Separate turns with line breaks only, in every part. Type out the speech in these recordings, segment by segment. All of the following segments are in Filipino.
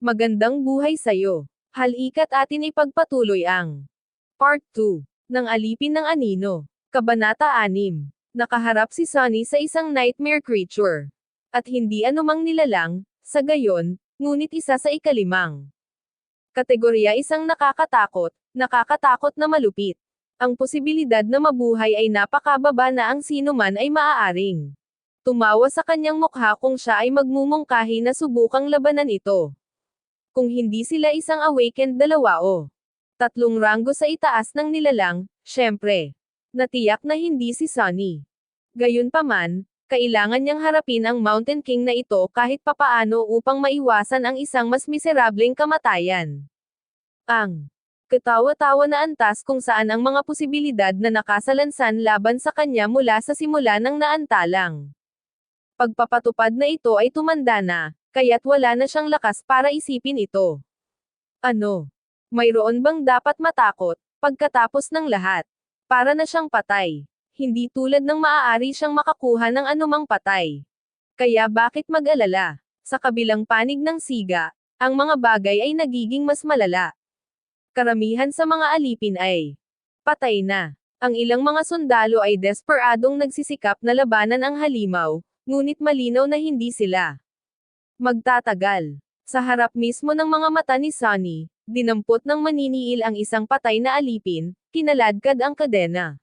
Magandang buhay sa'yo. Halika't atin ipagpatuloy ang Part 2 ng Alipin ng Anino. Kabanata 6. Nakaharap si Sunny sa isang nightmare creature. At hindi anumang nilalang, sa gayon, ngunit isa sa ikalimang kategorya, isang nakakatakot na malupit. Ang posibilidad na mabuhay ay napakababa na ang sino man ay maaaring tumawa sa kanyang mukha kung siya ay magmumungkahi na subukang labanan ito. Kung hindi sila isang awakened 2 o 3 ranggo sa itaas ng nilalang, syempre, natiyak na hindi si Sunny. Gayunpaman, kailangan niyang harapin ang Mountain King na ito kahit papaano upang maiwasan ang isang mas miserableng kamatayan. Ang katawa-tawa na antas kung saan ang mga posibilidad na nakasalansan laban sa kanya mula sa simula ng naantalang pagpapatupad na ito ay tumanda na, kaya't wala na siyang lakas para isipin ito. Ano? Mayroon bang dapat matakot, pagkatapos ng lahat? Para na siyang patay. Hindi tulad ng maaari siyang makakuha ng anumang patay. Kaya bakit mag-alala? Sa kabilang panig ng siga, ang mga bagay ay nagiging mas malala. Karamihan sa mga alipin ay patay na. Ang ilang mga sundalo ay desperadong nagsisikap na labanan ang halimaw, ngunit malinaw na hindi sila magtatagal. Sa harap mismo ng mga mata ni Sunny, dinampot ng maniniil ang isang patay na alipin, kinaladkad ang kadena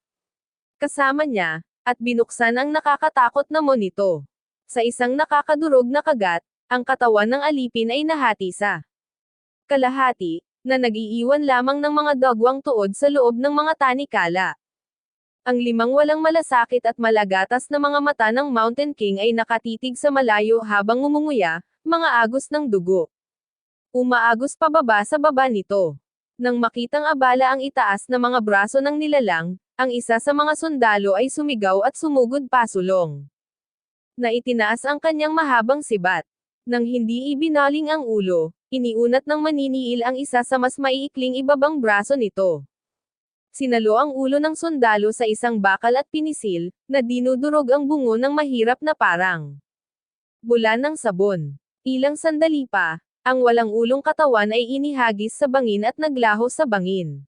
kasama niya, at binuksan ang nakakatakot na monito. Sa isang nakakadurog na kagat, ang katawan ng alipin ay nahati sa kalahati, na nag-iiwan lamang ng mga dagwang tuod sa loob ng mga tanikala. Ang 5 walang malasakit at malagatas na mga mata ng Mountain King ay nakatitig sa malayo habang ngumunguya, mga agos ng dugo. Umaagos pababa sa baba nito. Nang makitang abala ang itaas na mga braso ng nilalang, ang isa sa mga sundalo ay sumigaw at sumugod pasulong. Na itinaas ang kanyang mahabang sibat. Nang hindi ibinaling ang ulo, iniunat ng maniniil ang isa sa mas maiikling ibabang braso nito. Sinalo ang ulo ng sundalo sa isang bakal at pinisil, na dinudurog ang bungo ng mahirap na parang bula ng sabon. Ilang sandali pa, ang walang ulong katawan ay inihagis sa bangin at naglaho sa bangin.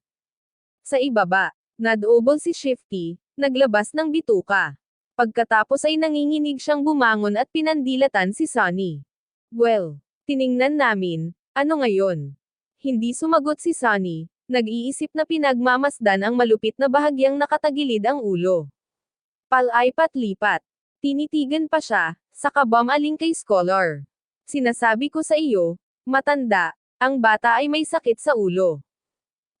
Sa ibaba, nadobol si Shifty, naglabas ng bituka. Pagkatapos ay nanginginig siyang bumangon at pinandilatan si Sunny. Well, tiningnan namin, ano ngayon? Hindi sumagot si Sunny. Nag-iisip na pinagmamasdan ang malupit na bahagyang nakatagilid ang ulo. Palay-pat-lipat. Tinitigan pa siya, saka bumaling kay Scholar. Sinasabi ko sa iyo, matanda, ang bata ay may sakit sa ulo.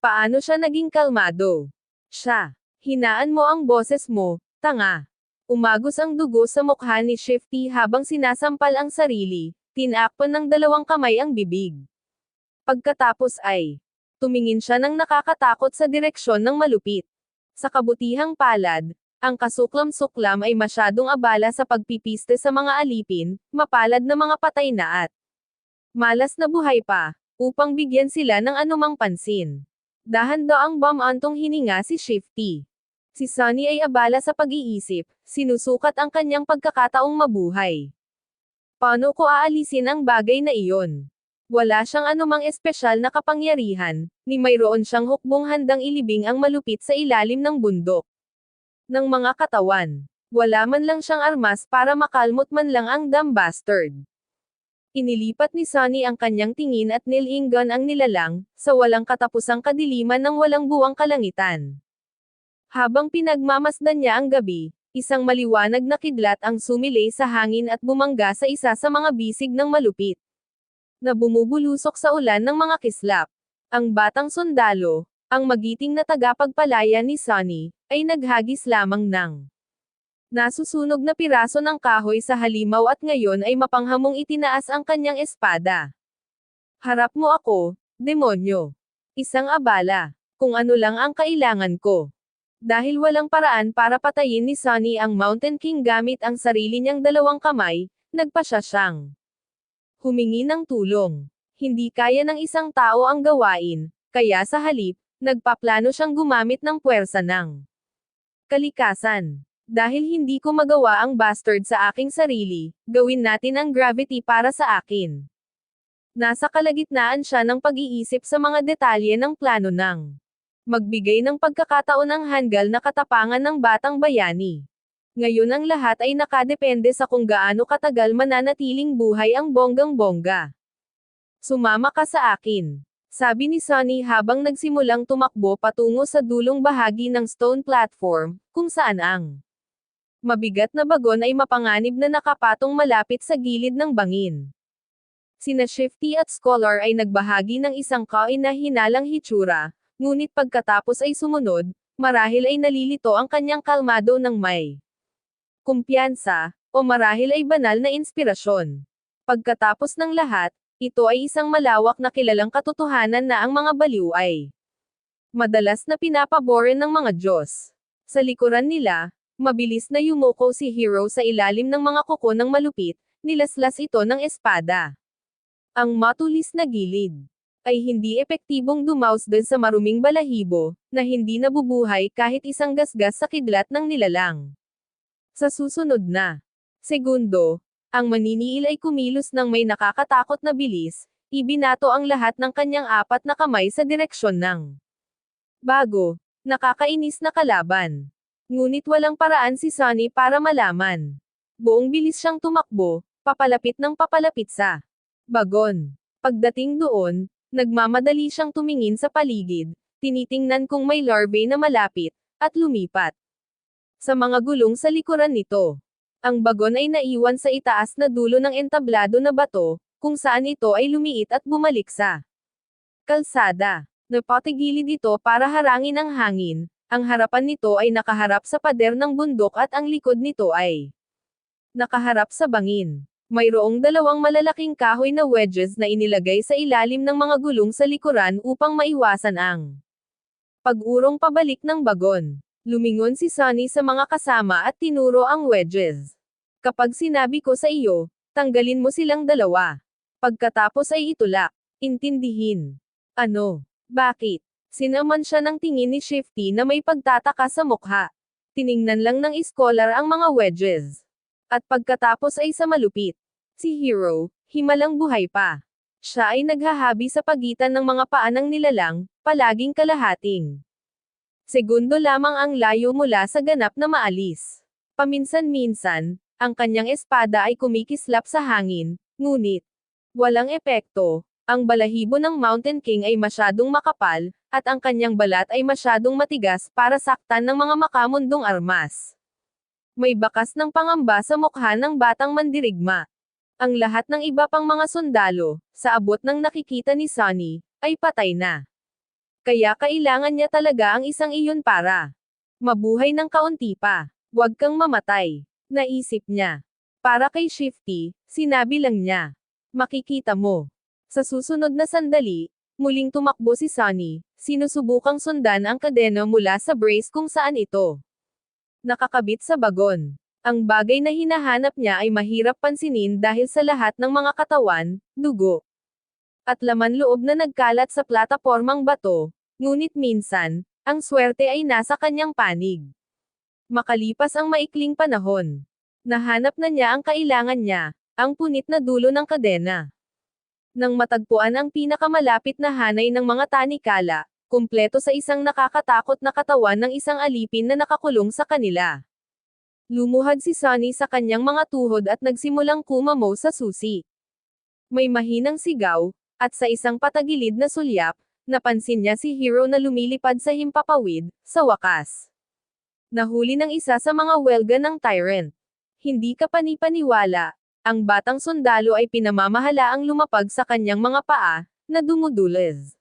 Paano siya naging kalmado? Siya. Hinaan mo ang boses mo, tanga. Umagos ang dugo sa mukha ni Shifty habang sinasampal ang sarili, tinakpan ng 2 kamay ang bibig. Pagkatapos ay tumingin siya ng nakakatakot sa direksyon ng malupit. Sa kabutihang palad, ang kasuklam-suklam ay masyadong abala sa pagpipiste sa mga alipin, mapalad na mga patay na at malas na buhay pa, upang bigyan sila ng anumang pansin. Dahan-daang bumantong hininga si Shifty. Si Sunny ay abala sa pag-iisip, sinusukat ang kanyang pagkakataong mabuhay. Paano ko aalisin ang bagay na iyon? Wala siyang anumang espesyal na kapangyarihan, ni mayroon siyang hukbong handang ilibing ang malupit sa ilalim ng bundok ng mga katawan. Wala man lang siyang armas para makalmot man lang ang dumb bastard. Inilipat ni Sunny ang kanyang tingin at nilingon ang nilalang, sa walang katapusang kadiliman ng walang buwang kalangitan. Habang pinagmamasdan niya ang gabi, isang maliwanag na kidlat ang sumilay sa hangin at bumangga sa isa sa mga bisig ng malupit na bumubulusok sa ulan ng mga kislap. Ang batang sundalo, ang magiting na tagapagpalaya ni Sunny, ay naghagis lamang ng nasusunog na piraso ng kahoy sa halimaw at ngayon ay mapanghamong itinaas ang kanyang espada. Harap mo ako, demonyo. Isang abala. Kung ano lang ang kailangan ko. Dahil walang paraan para patayin ni Sunny ang Mountain King gamit ang sarili niyang 2 kamay, nagpasya siyang humingi ng tulong. Hindi kaya ng isang tao ang gawain, kaya sa halip, nagpaplano siyang gumamit ng puwersa ng kalikasan. Dahil hindi ko magawa ang bastard sa aking sarili, gawin natin ang gravity para sa akin. Nasa kalagitnaan siya ng pag-iisip sa mga detalye ng plano ng magbigay ng pagkakataon ang hanggal na katapangan ng batang bayani. Ngayon ang lahat ay nakadepende sa kung gaano katagal mananatiling buhay ang bonggang-bongga. Sumama ka sa akin, sabi ni Sonny habang nagsimulang tumakbo patungo sa dulong bahagi ng stone platform, kung saan ang mabigat na bagon ay mapanganib na nakapatong malapit sa gilid ng bangin. Sina Shifty at Scholar ay nagbahagi ng isang kaina-hinalang hitsura, ngunit pagkatapos ay sumunod, marahil ay nalilito ang kanyang kalmado ng may kumpiyansa, o marahil ay banal na inspirasyon. Pagkatapos ng lahat, ito ay isang malawak na kilalang katotohanan na ang mga baliw ay madalas na pinapaboran ng mga Diyos. Sa likuran nila, mabilis na yumuko si Hero sa ilalim ng mga kuko ng malupit, nilaslas ito ng espada. Ang matulis na gilid ay hindi epektibong dumausdan sa maruming balahibo, na hindi nabubuhay kahit isang gasgas sa kidlat ng nilalang. Sa susunod na segundo, ang maniniil ay kumilos ng may nakakatakot na bilis, ibinato ang lahat ng kanyang apat na kamay sa direksyon ng bago, nakakainis na kalaban. Ngunit walang paraan si Sonny para malaman. Buong bilis siyang tumakbo, papalapit ng papalapit sa bagon. Pagdating doon, nagmamadali siyang tumingin sa paligid, tinitingnan kung may larvae na malapit, at lumipat sa mga gulong sa likuran nito. Ang bagon ay naiwan sa itaas na dulo ng entablado na bato, kung saan ito ay lumiit at bumalik sa kalsada. Napatigilid ito para harangin ang hangin, ang harapan nito ay nakaharap sa pader ng bundok at ang likod nito ay nakaharap sa bangin. Mayroong dalawang malalaking kahoy na wedges na inilagay sa ilalim ng mga gulong sa likuran upang maiwasan ang pag-urong pabalik ng bagon. Lumingon si Sonny sa mga kasama at tinuro ang wedges. Kapag sinabi ko sa iyo, tanggalin mo silang dalawa. Pagkatapos ay itulak. Intindihin. Ano? Bakit? Sinaman siya ng tingin ni Shifty na may pagtataka sa mukha. Tiningnan lang ng scholar ang mga wedges. At pagkatapos ay sa malupit. Si Hero, himalang buhay pa. Siya ay naghahabi sa pagitan ng mga paa ng nilalang, palaging kalahating segundo lamang ang layo mula sa ganap na maalis. Paminsan-minsan, ang kanyang espada ay kumikislap sa hangin, ngunit walang epekto. Ang balahibo ng Mountain King ay masyadong makapal, at ang kanyang balat ay masyadong matigas para saktan ng mga makamundong armas. May bakas ng pangamba sa mukha ng batang mandirigma. Ang lahat ng iba pang mga sundalo, sa abot ng nakikita ni Sonny, ay patay na. Kaya kailangan niya talaga ang isang iyon para mabuhay ng kaunti pa. Huwag kang mamatay, naisip niya. Para kay Shifty, sinabi lang niya. Makikita mo. Sa susunod na sandali, muling tumakbo si Sonny, sinusubukang sundan ang kadena mula sa brace kung saan ito nakakabit sa bagon. Ang bagay na hinahanap niya ay mahirap pansinin dahil sa lahat ng mga katawan, dugo, at laman loob na nagkalat sa platapormang bato, ngunit minsan, ang swerte ay nasa kanyang panig. Makalipas ang maikling panahon, nahanap na niya ang kailangan niya, ang punit na dulo ng kadena. Nang matagpuan ang pinakamalapit na hanay ng mga tanikala, kumpleto sa isang nakakatakot na katawan ng isang alipin na nakakulong sa kanila. Lumuhad si Sonny sa kanyang mga tuhod at nagsimulang kumamo sa susi. May mahinang sigaw, at sa isang patagilid na sulyap, napansin niya si Hero na lumilipad sa himpapawid, sa wakas. Nahuli ng isa sa mga welga ng Tyrant. Hindi ka panipaniwala, ang batang sundalo ay pinamamahalaang lumapag sa kanyang mga paa, na dumudulas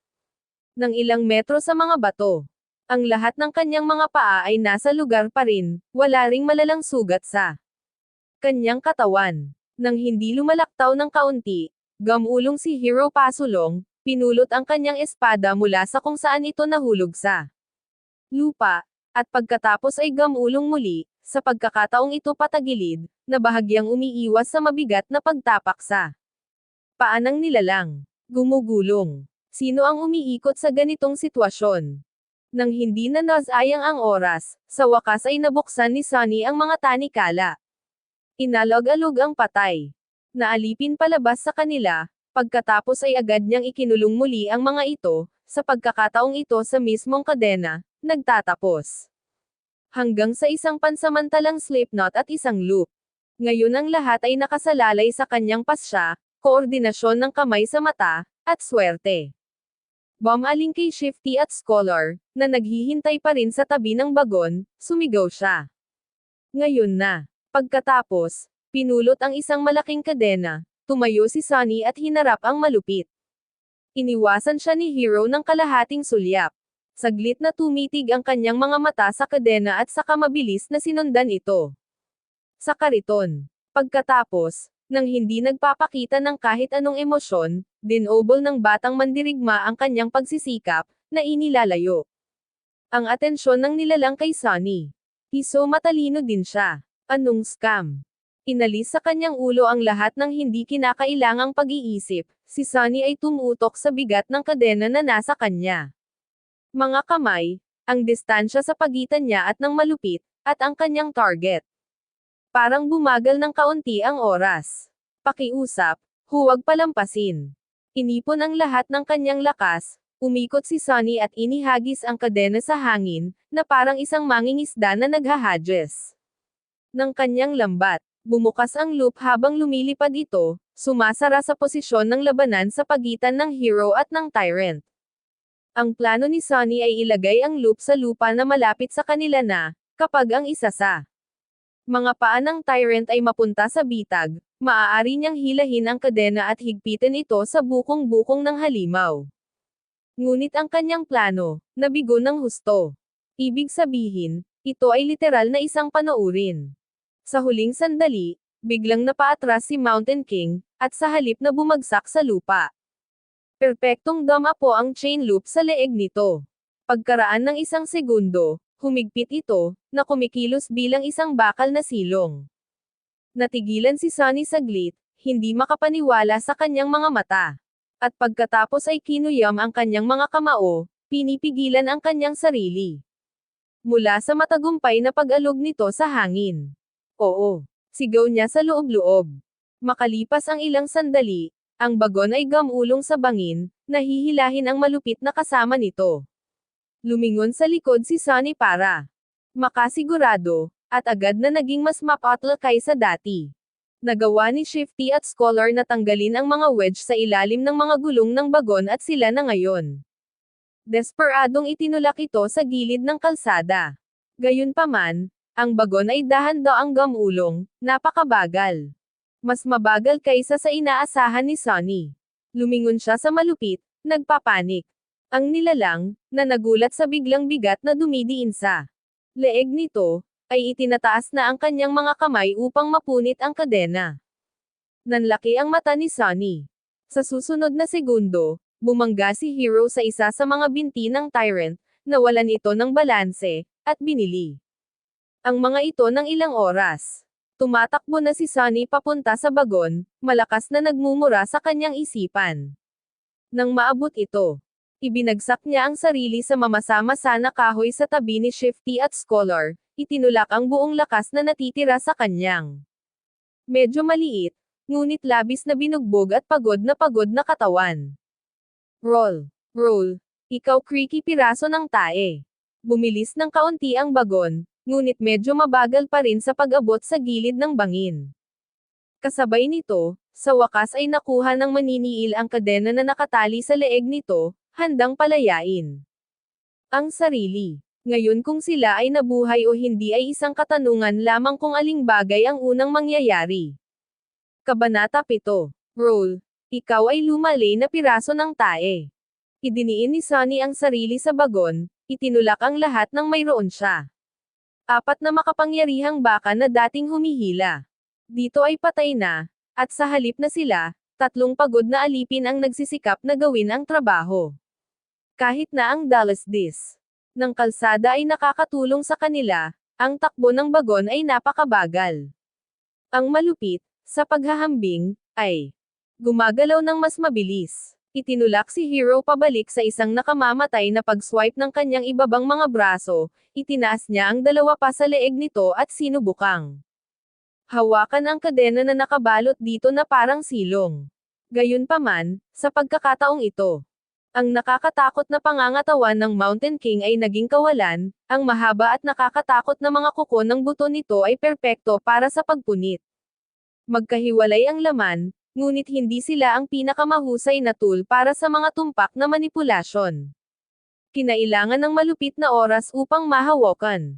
ng ilang metro sa mga bato. Ang lahat ng kanyang mga paa ay nasa lugar pa rin, wala ring malalang sugat sa kanyang katawan. Nang hindi lumalaktaw ng kaunti, gamulong si Hero pasulong, pinulot ang kanyang espada mula sa kung saan ito nahulog sa lupa, at pagkatapos ay gamulong muli, sa pagkakataong ito patagilid, na bahagyang umiiwas sa mabigat na pagtapak sa paa ng nilalang. Gumugulong. Sino ang umiikot sa ganitong sitwasyon? Nang hindi na nasayang ang oras, sa wakas ay nabuksan ni Sonny ang mga tanikala. Inalog-alog ang patay. Naalipin palabas sa kanila, Pagkatapos ay agad niyang ikinulong muli ang mga ito, sa pagkakataong ito sa mismong kadena, nagtatapos. Hanggang sa isang pansamantalang slipknot at isang loop. Ngayon ang lahat ay nakasalalay sa kanyang pasya, koordinasyon ng kamay sa mata, at swerte. Bumaling kay Shifty at Scholar, na naghihintay pa rin sa tabi ng bagon, sumigaw siya. Ngayon na. Pagkatapos, pinulot ang isang malaking kadena, tumayo si Sunny at hinarap ang malupit. Iniwasan siya ni Hero ng kalahating sulyap. Saglit na tumitig ang kanyang mga mata sa kadena at saka mabilis na sinundan ito. Sa kariton. Pagkatapos, nang hindi nagpapakita ng kahit anong emosyon, dinobol ng batang mandirigma ang kanyang pagsisikap, na inilalayo. Ang atensyon ng nilalang kay Sunny. Iso matalino din siya. Anong scam? Inalis sa kanyang ulo ang lahat ng hindi kinakailangang pag-iisip, si Sunny ay tumutok sa bigat ng kadena na nasa kanya. Mga kamay, ang distansya sa pagitan niya at ng malupit, at ang kanyang target. Parang bumagal ng kaunti ang oras. Pakiusap, huwag palampasin. Inipon ang lahat ng kanyang lakas, umikot si Sunny at inihagis ang kadena sa hangin, na parang isang mangingisda na naghahadges. Ng kanyang lambat, bumukas ang loop habang lumilipad ito, sumasara sa posisyon ng labanan sa pagitan ng Hero at ng Tyrant. Ang plano ni Sunny ay ilagay ang loop sa lupa na malapit sa kanila na, kapag ang isa sa mga paa ng Tyrant ay mapunta sa bitag, maaari niyang hilahin ang kadena at higpitin ito sa bukong-bukong ng halimaw. Ngunit ang kanyang plano, nabigo ng husto. Ibig sabihin, ito ay literal na isang panoorin. Sa huling sandali, biglang napaatras si Mountain King, at sa halip na bumagsak sa lupa. Perpektong dama po ang chain loop sa leeg nito. Pagkaraan ng isang segundo, humigpit ito, na kumikilos bilang isang bakal na silong. Natigilan si Sunny saglit, hindi makapaniwala sa kanyang mga mata. At pagkatapos ay kinuyam ang kanyang mga kamao, pinipigilan ang kanyang sarili. Mula sa matagumpay na pag-alog nito sa hangin. Oo, sigaw niya sa loob-loob. Makalipas ang ilang sandali, ang bagon ay gamulong sa bangin, nahihilahin ang malupit na kasama nito. Lumingon sa likod si Sunny para makasigurado, at agad na naging mas mapatla kaysa dati. Nagawa ni Shifty at Scholar na tanggalin ang mga wedge sa ilalim ng mga gulong ng bagon at sila na ngayon. Desperadong itinulak ito sa gilid ng kalsada. Gayunpaman, ang bagon ay dahan-daang gamulong, napakabagal. Mas mabagal kaysa sa inaasahan ni Sunny. Lumingon siya sa malupit, nagpapanik. Ang nilalang, na nagulat sa biglang bigat na dumidiin sa leeg nito, ay itinataas na ang kanyang mga kamay upang mapunit ang kadena. Nanlaki ang mata ni Sunny. Sa susunod na segundo, bumangga si Hero sa isa sa mga binti ng Tyrant, nawalan ito ng balanse, at binili ang mga ito ng ilang oras. Tumatakbo na si Sunny papunta sa bagon, malakas na nagmumura sa kanyang isipan. Nang maabot ito, ibinagsak niya ang sarili sa mamasa-masa na kahoy sa tabi ni Shifty at Scholar, itinulak ang buong lakas na natitira sa kanyang medyo maliit, ngunit labis na binugbog at pagod na katawan. Roll. Roll. Ikaw creaky piraso ng tae. Bumilis ng kaunti ang bagon, ngunit medyo mabagal pa rin sa pag-abot sa gilid ng bangin. Kasabay nito, sa wakas ay nakuha ng maniniil ang kadena na nakatali sa leeg nito, handang palayain ang sarili. Ngayon kung sila ay nabuhay o hindi ay isang katanungan lamang kung aling bagay ang unang mangyayari. Kabanata 7. Roll. Ikaw ay lumali na piraso ng tae. Idiniin ni Sunny ang sarili sa bagon, itinulak ang lahat ng mayroon siya. Apat na makapangyarihang baka na dating humihila. Dito ay patay na, at sa halip na sila, tatlong pagod na alipin ang nagsisikap na gawin ang trabaho. Kahit na ang dalasdis ng kalsada ay nakakatulong sa kanila, ang takbo ng bagon ay napakabagal. Ang malupit, sa paghahambing, ay gumagalaw ng mas mabilis. Itinulak si Hero pabalik sa isang nakamamatay na pag-swipe ng kanyang ibabang mga braso, itinaas niya ang dalawa pa sa leeg nito at sinubukang hawakan ang kadena na nakabalot dito na parang silong. Gayunpaman, sa pagkakataong ito, ang nakakatakot na pangangatawan ng Mountain King ay naging kawalan, ang mahaba at nakakatakot na mga kuko ng buto nito ay perpekto para sa pagpunit. Magkahiwalay ang laman, ngunit hindi sila ang pinakamahusay na tool para sa mga tumpak na manipulasyon. Kinailangan ng malupit na oras upang mahawakan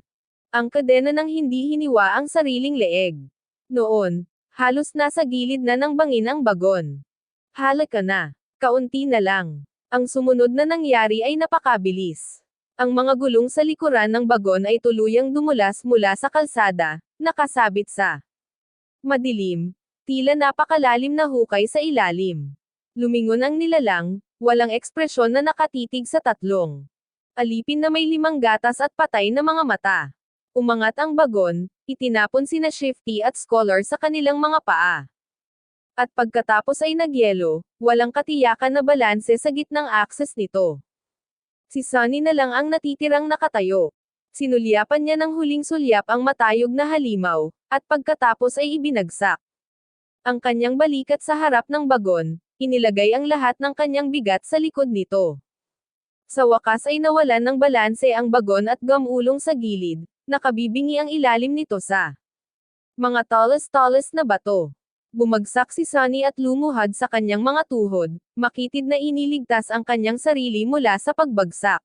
ang kadena ng hindi hiniwa ang sariling leeg. Noon, halos nasa gilid na ng bangin ang bagon. Halika na. Kaunti na lang. Ang sumunod na nangyari ay napakabilis. Ang mga gulong sa likuran ng bagon ay tuluyang dumulas mula sa kalsada, nakasabit sa madilim, tila napakalalim na hukay sa ilalim. Lumingon ang nilalang, walang ekspresyon na nakatitig sa tatlong alipin na may 5 gatas at patay na mga mata. Umangat ang bagon, itinapon sina Shifty at Scholar sa kanilang mga paa. At pagkatapos ay nagyelo, walang katiyakan na balanse sa gitnang akses nito. Si Sunny na lang ang natitirang nakatayo. Sinulyapan niya ng huling sulyap ang matayog na halimaw, at pagkatapos ay ibinagsak ang kanyang balikat sa harap ng bagon, inilagay ang lahat ng kanyang bigat sa likod nito. Sa wakas ay nawalan ng balanse ang bagon at gamulong sa gilid, nakabibingi ang ilalim nito sa mga talas-talas na bato. Bumagsak si Sunny at lumuhad sa kanyang mga tuhod, makitid na iniligtas ang kanyang sarili mula sa pagbagsak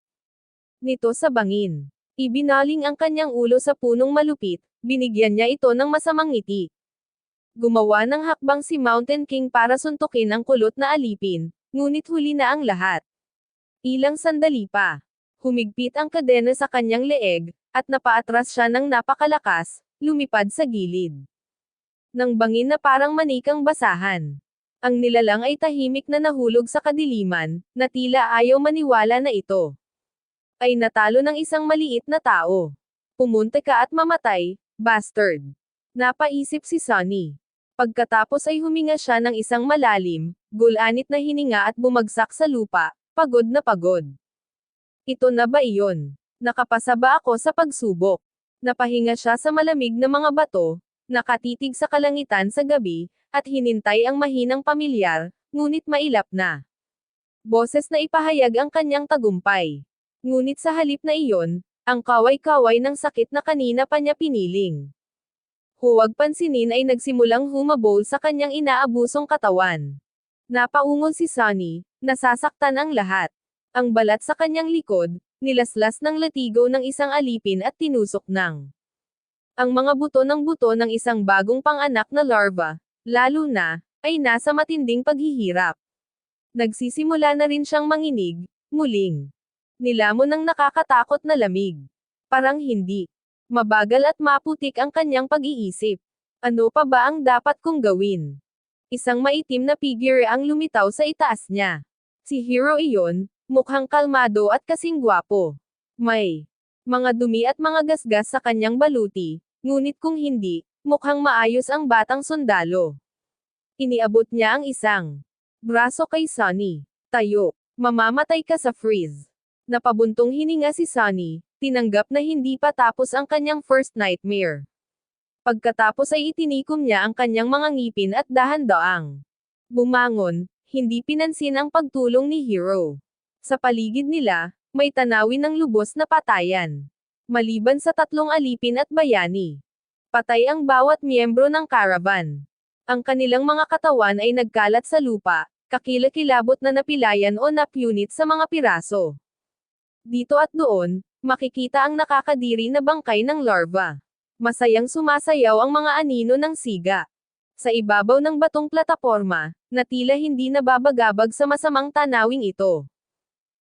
nito sa bangin. Ibinaling ang kanyang ulo sa punong malupit, binigyan niya ito ng masamang ngiti. Gumawa ng hakbang si Mountain King para suntukin ang kulot na alipin, ngunit huli na ang lahat. Ilang sandali pa. Humigpit ang kadena sa kanyang leeg, at napaatras siya ng napakalakas, lumipad sa gilid ng bangin na parang manikang basahan. Ang nilalang ay tahimik na nahulog sa kadiliman, na tila ayaw maniwala na ito ay natalo ng isang maliit na tao. Pumunta ka at mamatay, bastard. Napaisip si Sunny. Pagkatapos ay huminga siya ng isang malalim, gulanit na hininga at bumagsak sa lupa, pagod na pagod. Ito na ba iyon? Nakapasa ba ako sa pagsubok? Napahinga siya sa malamig na mga bato, nakatitig sa kalangitan sa gabi, at hinintay ang mahinang pamilyar, ngunit mailap na boses na ipahayag ang kanyang tagumpay. Ngunit sa halip na iyon, ang kaway-kaway ng sakit na kanina pa niya piniling. Huwag pansinin ay nagsimulang humabol sa kanyang inaabusong katawan. Napaungol si Sunny, nasasaktan ang lahat. Ang balat sa kanyang likod, nilaslas ng latigo ng isang alipin at tinusok ng ang mga buto ng isang bagong panganak na larva, lalo na, ay nasa matinding paghihirap. Nagsisimula na rin siyang manginig, muling. Nilamon ng nakakatakot na lamig. Parang hindi. Mabagal at maputik ang kanyang pag-iisip. Ano pa ba ang dapat kong gawin? Isang maitim na figure ang lumitaw sa itaas niya. Si Hero iyon, mukhang kalmado at kasing gwapo. May mga dumi at mga gasgas sa kanyang baluti, ngunit kung hindi, mukhang maayos ang batang sundalo. Iniabot niya ang isang braso kay Sunny. Tayo, mamamatay ka sa freeze. Napabuntong hininga si Sunny, tinanggap na hindi pa tapos ang kanyang first nightmare. Pagkatapos ay itinikom niya ang kanyang mga ngipin at dahan-daang bumangon, hindi pinansin ang pagtulong ni Hero. Sa paligid nila, may tanawin ng lubos na patayan. Maliban sa 3 alipin at bayani. Patay ang bawat miyembro ng caravan. Ang kanilang mga katawan ay nagkalat sa lupa, kakilakilabot na napilayan o napunit sa mga piraso. Dito at doon, makikita ang nakakadiri na bangkay ng larva. Masayang sumasayaw ang mga anino ng siga. Sa ibabaw ng batong plataporma, na tila hindi nababagabag sa masamang tanawing ito.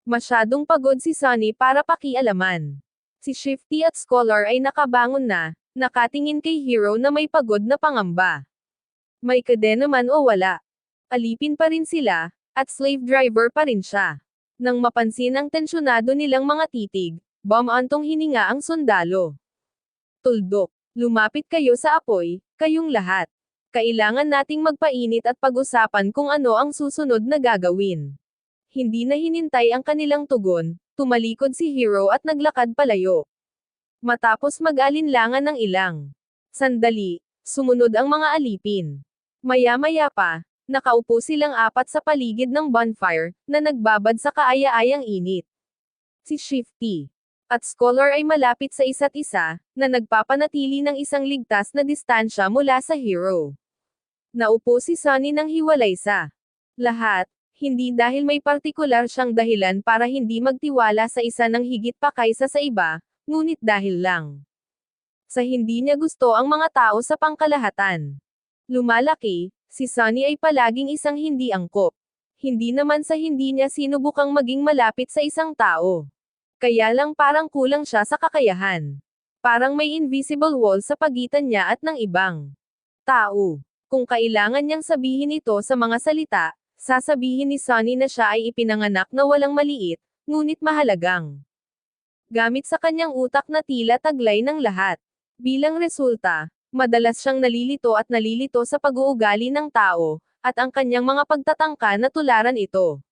Masyadong pagod si Sunny para pakialaman. Si Shifty at Scholar ay nakabangon na, nakatingin kay Hero na may pagod na pangamba. May kadena man o wala. Alipin pa rin sila, at slave driver pa rin siya. Nang mapansin ang tensyonado nilang mga titig, bumantong hininga ang sundalo. Tuldok, lumapit kayo sa apoy, kayong lahat. Kailangan nating magpainit at pag-usapan kung ano ang susunod na gagawin. Hindi na hinintay ang kanilang tugon, tumalikod si Hero at naglakad palayo. Matapos mag-alinlangan ng ilang sandali, sumunod ang mga alipin. Maya-maya pa, Nakaupo silang apat sa paligid ng bonfire, na nagbabad sa kaaya-ayang init. Si Shifty at Scholar ay malapit sa isa't isa, na nagpapanatili ng isang ligtas na distansya mula sa hero. Naupo si Sunny nang hiwalay sa lahat, hindi dahil may partikular siyang dahilan para hindi magtiwala sa isa ng higit pa kaysa sa iba, ngunit dahil lang sa hindi niya gusto ang mga tao sa pangkalahatan. Lumalaki, si Sunny ay palaging isang hindi angkop. Hindi naman sa hindi niya sinubukang maging malapit sa isang tao. Kaya lang parang kulang siya sa kakayahan. Parang may invisible wall sa pagitan niya at ng ibang tao. Kung kailangan niyang sabihin ito sa mga salita, sasabihin ni Sunny na siya ay ipinanganak na walang maliit, ngunit mahalagang. Gamit sa kanyang utak na tila taglay ng lahat. Bilang resulta, madalas siyang nalilito sa pag-uugali ng tao, at ang kanyang mga pagtatangka na tularan ito.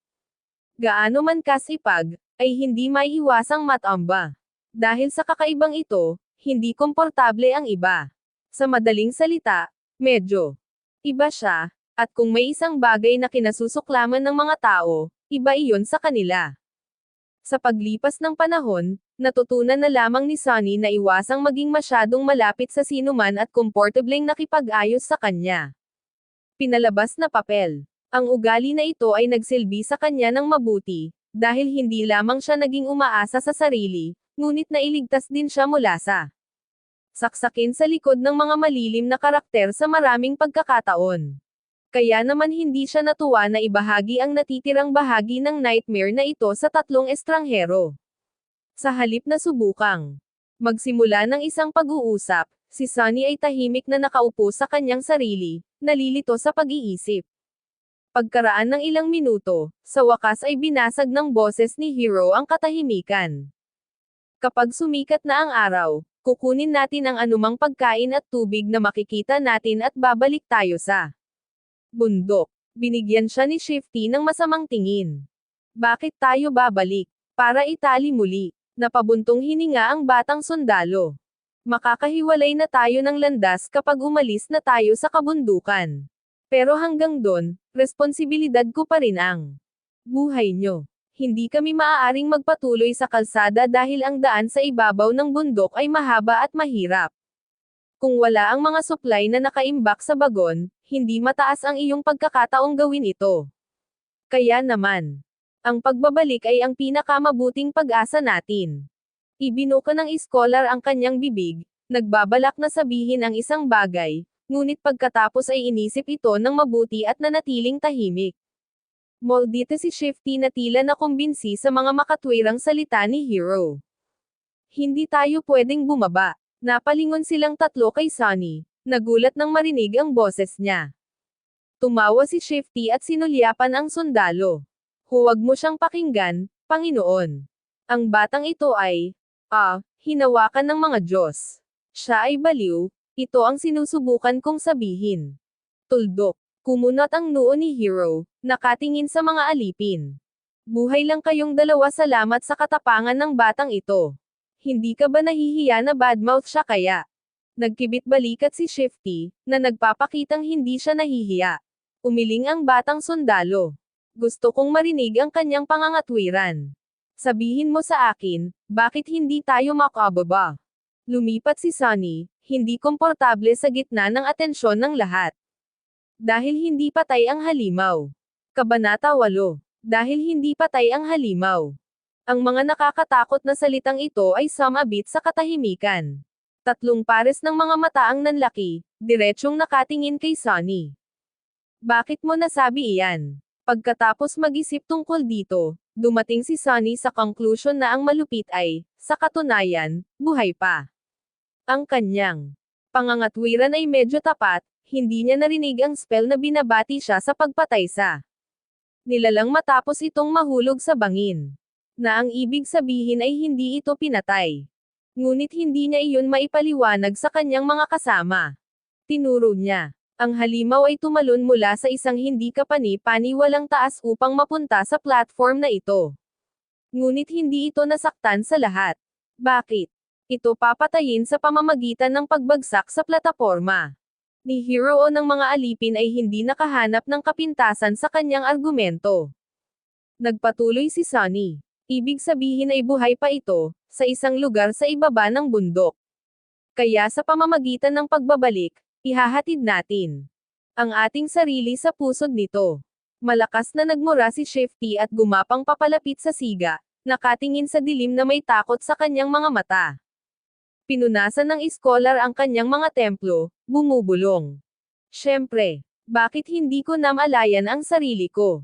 Gaano man kasipag, ay hindi maiiwasang matamba. Dahil sa kakaibang ito, hindi komportable ang iba. Sa madaling salita, medyo iba siya, at kung may isang bagay na kinasusuklaman ng mga tao, iba iyon sa kanila. Sa paglipas ng panahon, natutunan na lamang ni Sunny na iwasang maging masyadong malapit sa sinuman at komportableng nakipag-ayos sa kanya. Pinalabas na papel. Ang ugali na ito ay nagsilbi sa kanya ng mabuti, dahil hindi lamang siya naging umaasa sa sarili, ngunit nailigtas din siya mula sa saksakin sa likod ng mga malilim na karakter sa maraming pagkakataon. Kaya naman hindi siya natuwa na ibahagi ang natitirang bahagi ng nightmare na ito sa tatlong estranghero. Sa halip na subukang magsimula ng isang pag-uusap, si Sunny ay tahimik na nakaupo sa kanyang sarili, nalilito sa pag-iisip. Pagkaraan ng ilang minuto, sa wakas ay binasag ng boses ni Hero ang katahimikan. Kapag sumikat na ang araw, kukunin natin ang anumang pagkain at tubig na makikita natin at babalik tayo sa bundok. Binigyan siya ni Shifty ng masamang tingin. Bakit tayo babalik? Para itali muli. Napabuntong hininga ang batang sundalo. Makakahiwalay na tayo ng landas kapag umalis na tayo sa kabundukan. Pero hanggang doon, responsibilidad ko pa rin ang buhay nyo. Hindi kami maaaring magpatuloy sa kalsada dahil ang daan sa ibabaw ng bundok ay mahaba at mahirap. Kung wala ang mga supply na nakaimbak sa bagon, hindi mataas ang iyong pagkakataong gawin ito. Kaya naman, ang pagbabalik ay ang pinakamabuting pag-asa natin. Ibinuka ng Scholar ang kanyang bibig, nagbabalak na sabihin ang isang bagay, ngunit pagkatapos ay inisip ito ng mabuti at nanatiling tahimik. Maldita si Shifty na tila nakumbinsi sa mga makatwirang salita ni Hero. Hindi tayo pwedeng bumaba. Napalingon silang tatlo kay Sunny, nagulat nang marinig ang boses niya. Tumawa si Shifty at sinulyapan ang sundalo. Huwag mo siyang pakinggan, Panginoon. Ang batang ito ay, hinawakan ng mga Diyos. Siya ay baliw. Ito ang sinusubukan kong sabihin. Tuldok. Kumunot ang noo ni Hero, nakatingin sa mga alipin. Buhay lang kayong dalawa, salamat sa katapangan ng batang ito. Hindi ka ba nahihiya na badmouth siya kaya? Nagkibit balikat si Shifty, na nagpapakitang hindi siya nahihiya. Umiling ang batang sundalo. Gusto kong marinig ang kanyang pangangatwiran. Sabihin mo sa akin, bakit hindi tayo makababa? Lumipat si Sunny, hindi komportable sa gitna ng atensyon ng lahat. Dahil hindi patay ang halimaw. Kabanata 8. Dahil hindi patay ang halimaw. Ang mga nakakatakot na salitang ito ay sumabit sa katahimikan. Tatlong pares ng mga mata ang nanlaki, diretsyong nakatingin kay Sunny. Bakit mo nasabi iyan? Pagkatapos mag-isip tungkol dito, dumating si Sunny sa conclusion na ang malupit ay, sa katunayan, buhay pa. Ang kanyang pangangatwiran ay medyo tapat, hindi niya narinig ang spell na binabati siya sa pagpatay sa nilalang matapos itong mahulog sa bangin. Na ang ibig sabihin ay hindi ito pinatay. Ngunit hindi niya iyon maipaliwanag sa kanyang mga kasama. Tinuro niya. Ang halimaw ay tumalon mula sa isang hindi kapani-paniwalang taas upang mapunta sa platform na ito. Ngunit hindi ito nasaktan sa lahat. Bakit? Ito papatayin sa pamamagitan ng pagbagsak sa plataporma. ni Hero o ng mga alipin ay hindi nakahanap ng kapintasan sa kanyang argumento. Nagpatuloy si Sunny. Ibig sabihin ay buhay pa ito, sa isang lugar sa ibaba ng bundok. Kaya sa pamamagitan ng pagbabalik, ihahatid natin ang ating sarili sa pusod nito. Malakas na nagmura si Shifty at gumapang papalapit sa siga, nakatingin sa dilim na may takot sa kanyang mga mata. Pinunasan ng iskolar ang kanyang mga templo, bumubulong. Siyempre, bakit hindi ko namalayan ang sarili ko?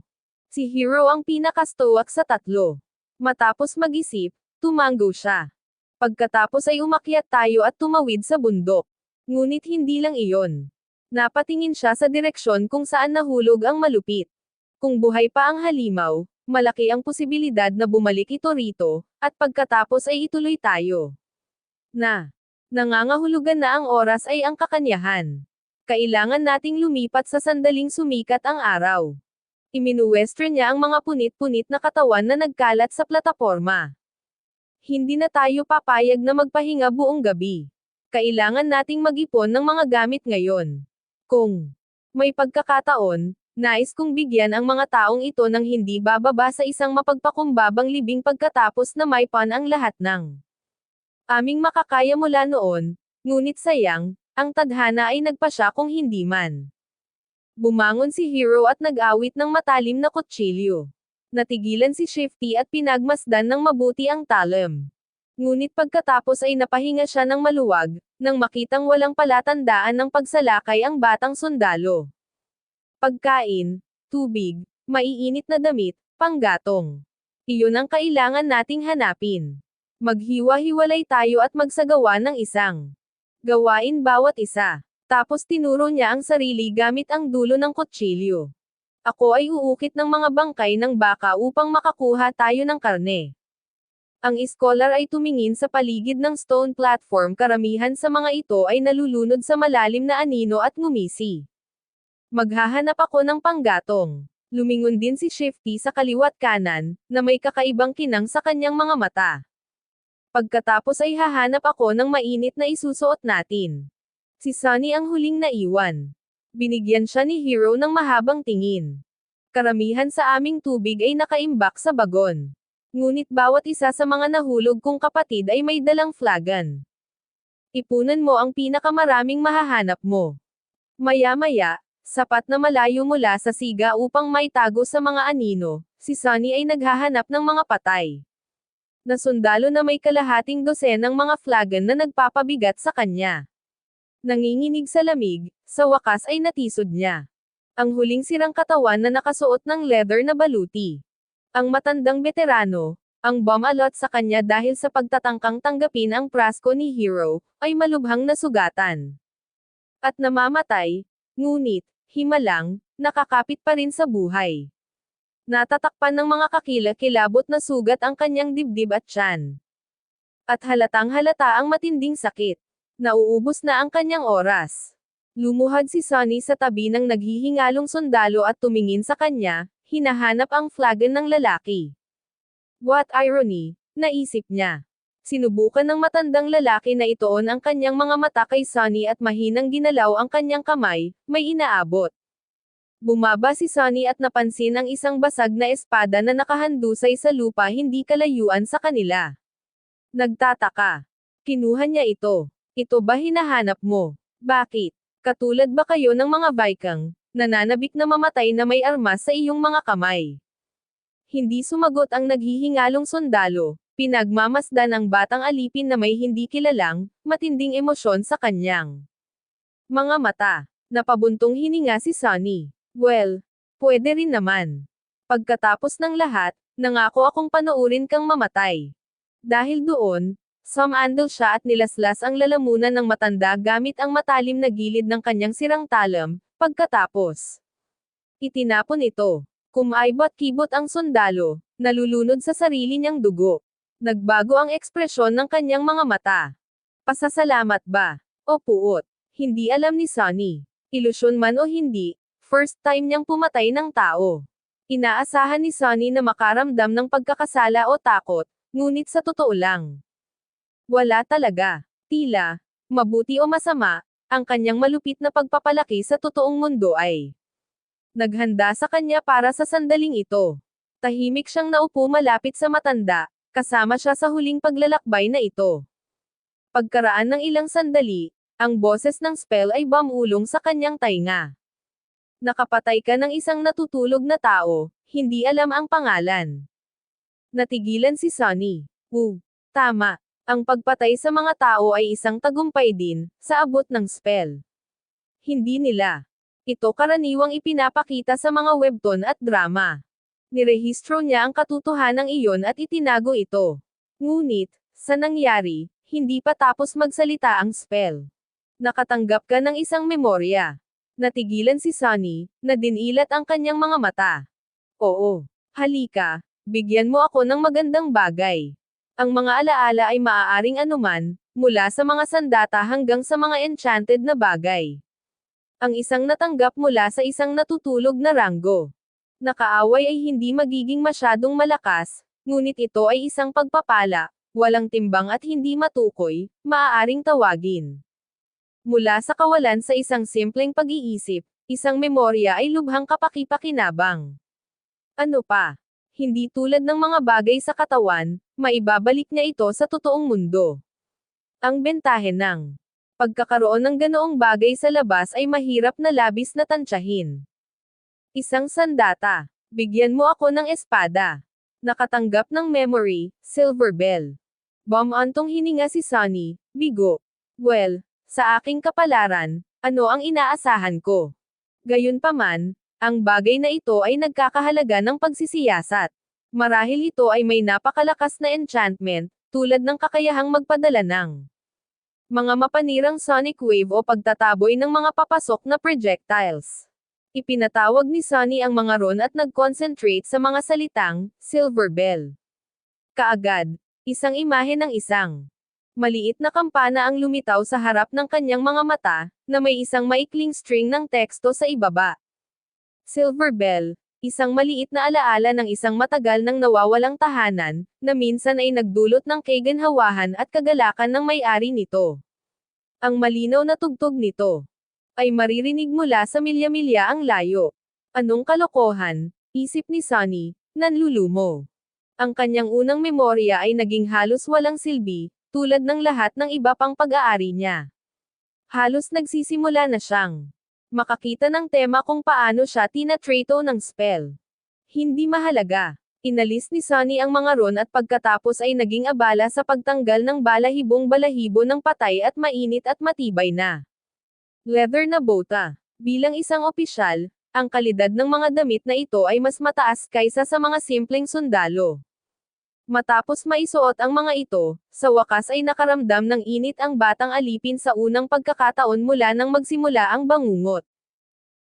Si Hero ang pinakastoic sa tatlo. Matapos mag-isip, tumango siya. Pagkatapos ay umakyat tayo at tumawid sa bundok. Ngunit hindi lang iyon. Napatingin siya sa direksyon kung saan nahulog ang malupit. Kung buhay pa ang halimaw, malaki ang posibilidad na bumalik ito rito, at pagkatapos ay ituloy tayo. Nangangahulugan na ang oras ay ang kakanyahan. Kailangan nating lumipat sa sandaling sumikat ang araw. Iminuwestro niya ang mga punit-punit na katawan na nagkalat sa plataporma. Hindi na tayo papayag na magpahinga buong gabi. Kailangan nating mag-ipon ng mga gamit ngayon. Kung may pagkakataon, nais kong bigyan ang mga taong ito ng hindi bababa sa isang mapagpakumbabang libing pagkatapos na maipan ang lahat ng aming makakaya mula noon, ngunit sayang, ang tadhana ay nagpasya kung hindi man. Bumangon si Hero at nag-awit ng matalim na kutsilyo. Natigilan si Shifty at pinagmasdan ng mabuti ang talim. Ngunit pagkatapos ay napahinga siya ng maluwag, nang makitang walang palatandaan ng pagsalakay ang batang sundalo. Pagkain, tubig, maiinit na damit, panggatong. Iyon ang kailangan nating hanapin. Maghiwa-hiwalay tayo at magsagawa ng isang gawain bawat isa. Tapos tinuro niya ang sarili gamit ang dulo ng kutsilyo. Ako ay uukit ng mga bangkay ng baka upang makakuha tayo ng karne. Ang iskolar ay tumingin sa paligid ng stone platform, karamihan sa mga ito ay nalulunod sa malalim na anino at ngumisi. Maghahanap ako ng panggatong. Lumingon din si Shifty sa kaliwat kanan, na may kakaibang kinang sa kanyang mga mata. Pagkatapos ay hahanap ako ng mainit na isusuot natin. Si Sunny ang huling naiwan. Binigyan siya ni Hero ng mahabang tingin. Karamihan sa aming tubig ay nakaimbak sa bagon. Ngunit bawat isa sa mga nahulog kong kapatid ay may dalang flagon. Ipunan mo ang pinakamaraming mahahanap mo. Maya-maya, sapat na malayo mula sa siga upang maitago sa mga anino, si Sunny ay naghahanap ng mga patay na sundalo na may kalahating dosenang mga flagon na nagpapabigat sa kanya. Nanginginig sa lamig, sa wakas ay natisod niya ang huling sirang katawan na nakasuot ng leather na baluti. Ang matandang veterano, ang bumalot sa kanya dahil sa pagtatangkang tanggapin ang prasko ni Hero, ay malubhang nasugatan at namamatay, ngunit, himalang, nakakapit pa rin sa buhay. Natatakpan ng mga kakilakilabot na sugat ang kanyang dibdib at tiyan. At halatang halata ang matinding sakit. Nauubos na ang kanyang oras. Lumuhad si Sunny sa tabi ng naghihingalong sundalo at tumingin sa kanya, hinahanap ang flagon ng lalaki. What irony, naisip niya. Sinubukan ng matandang lalaki na itoon ang kanyang mga mata kay Sunny at mahinang ginalaw ang kanyang kamay, may inaabot. Bumaba si Sunny at napansin ang isang basag na espada na nakahandusay sa lupa hindi kalayuan sa kanila. Nagtataka. Kinuha niya ito. Ito ba hinahanap mo? Bakit? Katulad ba kayo ng mga Viking, nananabik na mamatay na may armas sa iyong mga kamay? Hindi sumagot ang naghihingalong sundalo, pinagmamasdan ang batang alipin na may hindi kilalang, matinding emosyon sa kanyang mga mata. Napabuntong hininga si Sunny. Well, pwede rin naman. Pagkatapos ng lahat, nangako akong panoorin kang mamatay. Dahil doon, sumandal siya at nilaslas ang lalamunan ng matanda gamit ang matalim na gilid ng kanyang sirang talam, pagkatapos itinapon ito. Kumaibot-kibot ang sundalo, nalulunod sa sarili niyang dugo. Nagbago ang ekspresyon ng kanyang mga mata. Pasasalamat ba? O puot? Hindi alam ni Sunny. Ilusyon man o hindi, first time niyang pumatay ng tao. Inaasahan ni Sunny na makaramdam ng pagkakasala o takot, ngunit sa totoo lang, wala talaga. Tila, mabuti o masama, ang kanyang malupit na pagpapalaki sa totoong mundo ay naghanda sa kanya para sa sandaling ito. Tahimik siyang naupo malapit sa matanda, kasama siya sa huling paglalakbay na ito. Pagkaraan ng ilang sandali, ang boses ng spell ay bumulong sa kanyang tainga. Nakapatay ka ng isang natutulog na tao, hindi alam ang pangalan. Natigilan si Sunny. Tama. Ang pagpatay sa mga tao ay isang tagumpay din, sa abot ng spell. Hindi nila. Ito karaniwang ipinapakita sa mga webtoon at drama. Nirehistro niya ang katotohanang iyon at itinago ito. Ngunit, sa nangyari, hindi pa tapos magsalita ang spell. Nakatanggap ka ng isang memorya. Natigilan si Sunny, na dinilat ang kanyang mga mata. Oo. Halika, bigyan mo ako ng magandang bagay. Ang mga alaala ay maaaring anuman, mula sa mga sandata hanggang sa mga enchanted na bagay. Ang isang natanggap mula sa isang natutulog na ranggo. Nakaaway ay hindi magiging masyadong malakas, ngunit ito ay isang pagpapala, walang timbang at hindi matukoy, maaaring tawagin. Mula sa kawalan sa isang simpleng pag-iisip, isang memorya ay lubhang kapaki-pakinabang. Ano pa? Hindi tulad ng mga bagay sa katawan, maibabalik niya ito sa totoong mundo. Ang bentahe ng pagkakaroon ng ganoong bagay sa labas ay mahirap na labis na tansyahin. Isang sandata. Bigyan mo ako ng espada. Nakatanggap ng memory, Silver Bell. Bumantong hininga si Sunny, bigo. Well, sa aking kapalaran, ano ang inaasahan ko? Gayunpaman, ang bagay na ito ay nagkakahalaga ng pagsisiyasat. Marahil ito ay may napakalakas na enchantment, tulad ng kakayahang magpadala ng mga mapanirang sonic wave o pagtataboy ng mga papasok na projectiles. Ipinatawag ni Sunny ang mga ron at nag-concentrate sa mga salitang, Silver Bell. Kaagad, isang imahe ng isang maliit na kampana ang lumitaw sa harap ng kanyang mga mata, na may isang maikling string ng teksto sa ibaba. Silver Bell, isang maliit na alaala ng isang matagal nang nawawalang tahanan, na minsan ay nagdulot ng kaginhawahan at kagalakan ng may-ari nito. Ang malinaw na tugtog nito ay maririnig mula sa milya-milya ang layo. Anong kalokohan, isip ni Sunny, nanlulumo. Ang kanyang unang memorya ay naging halos walang silbi, tulad ng lahat ng iba pang pag-aari niya. Halos nagsisimula na siyang makakita ng tema kung paano siya tinatrato ng spell. Hindi mahalaga. Inalis ni Sunny ang mga ron at pagkatapos ay naging abala sa pagtanggal ng balahibo ng patay at mainit at matibay na leather na bota. Bilang isang opisyal, ang kalidad ng mga damit na ito ay mas mataas kaysa sa mga simpleng sundalo. Matapos maisuot ang mga ito, sa wakas ay nakaramdam ng init ang batang alipin sa unang pagkakataon mula nang magsimula ang bangungot.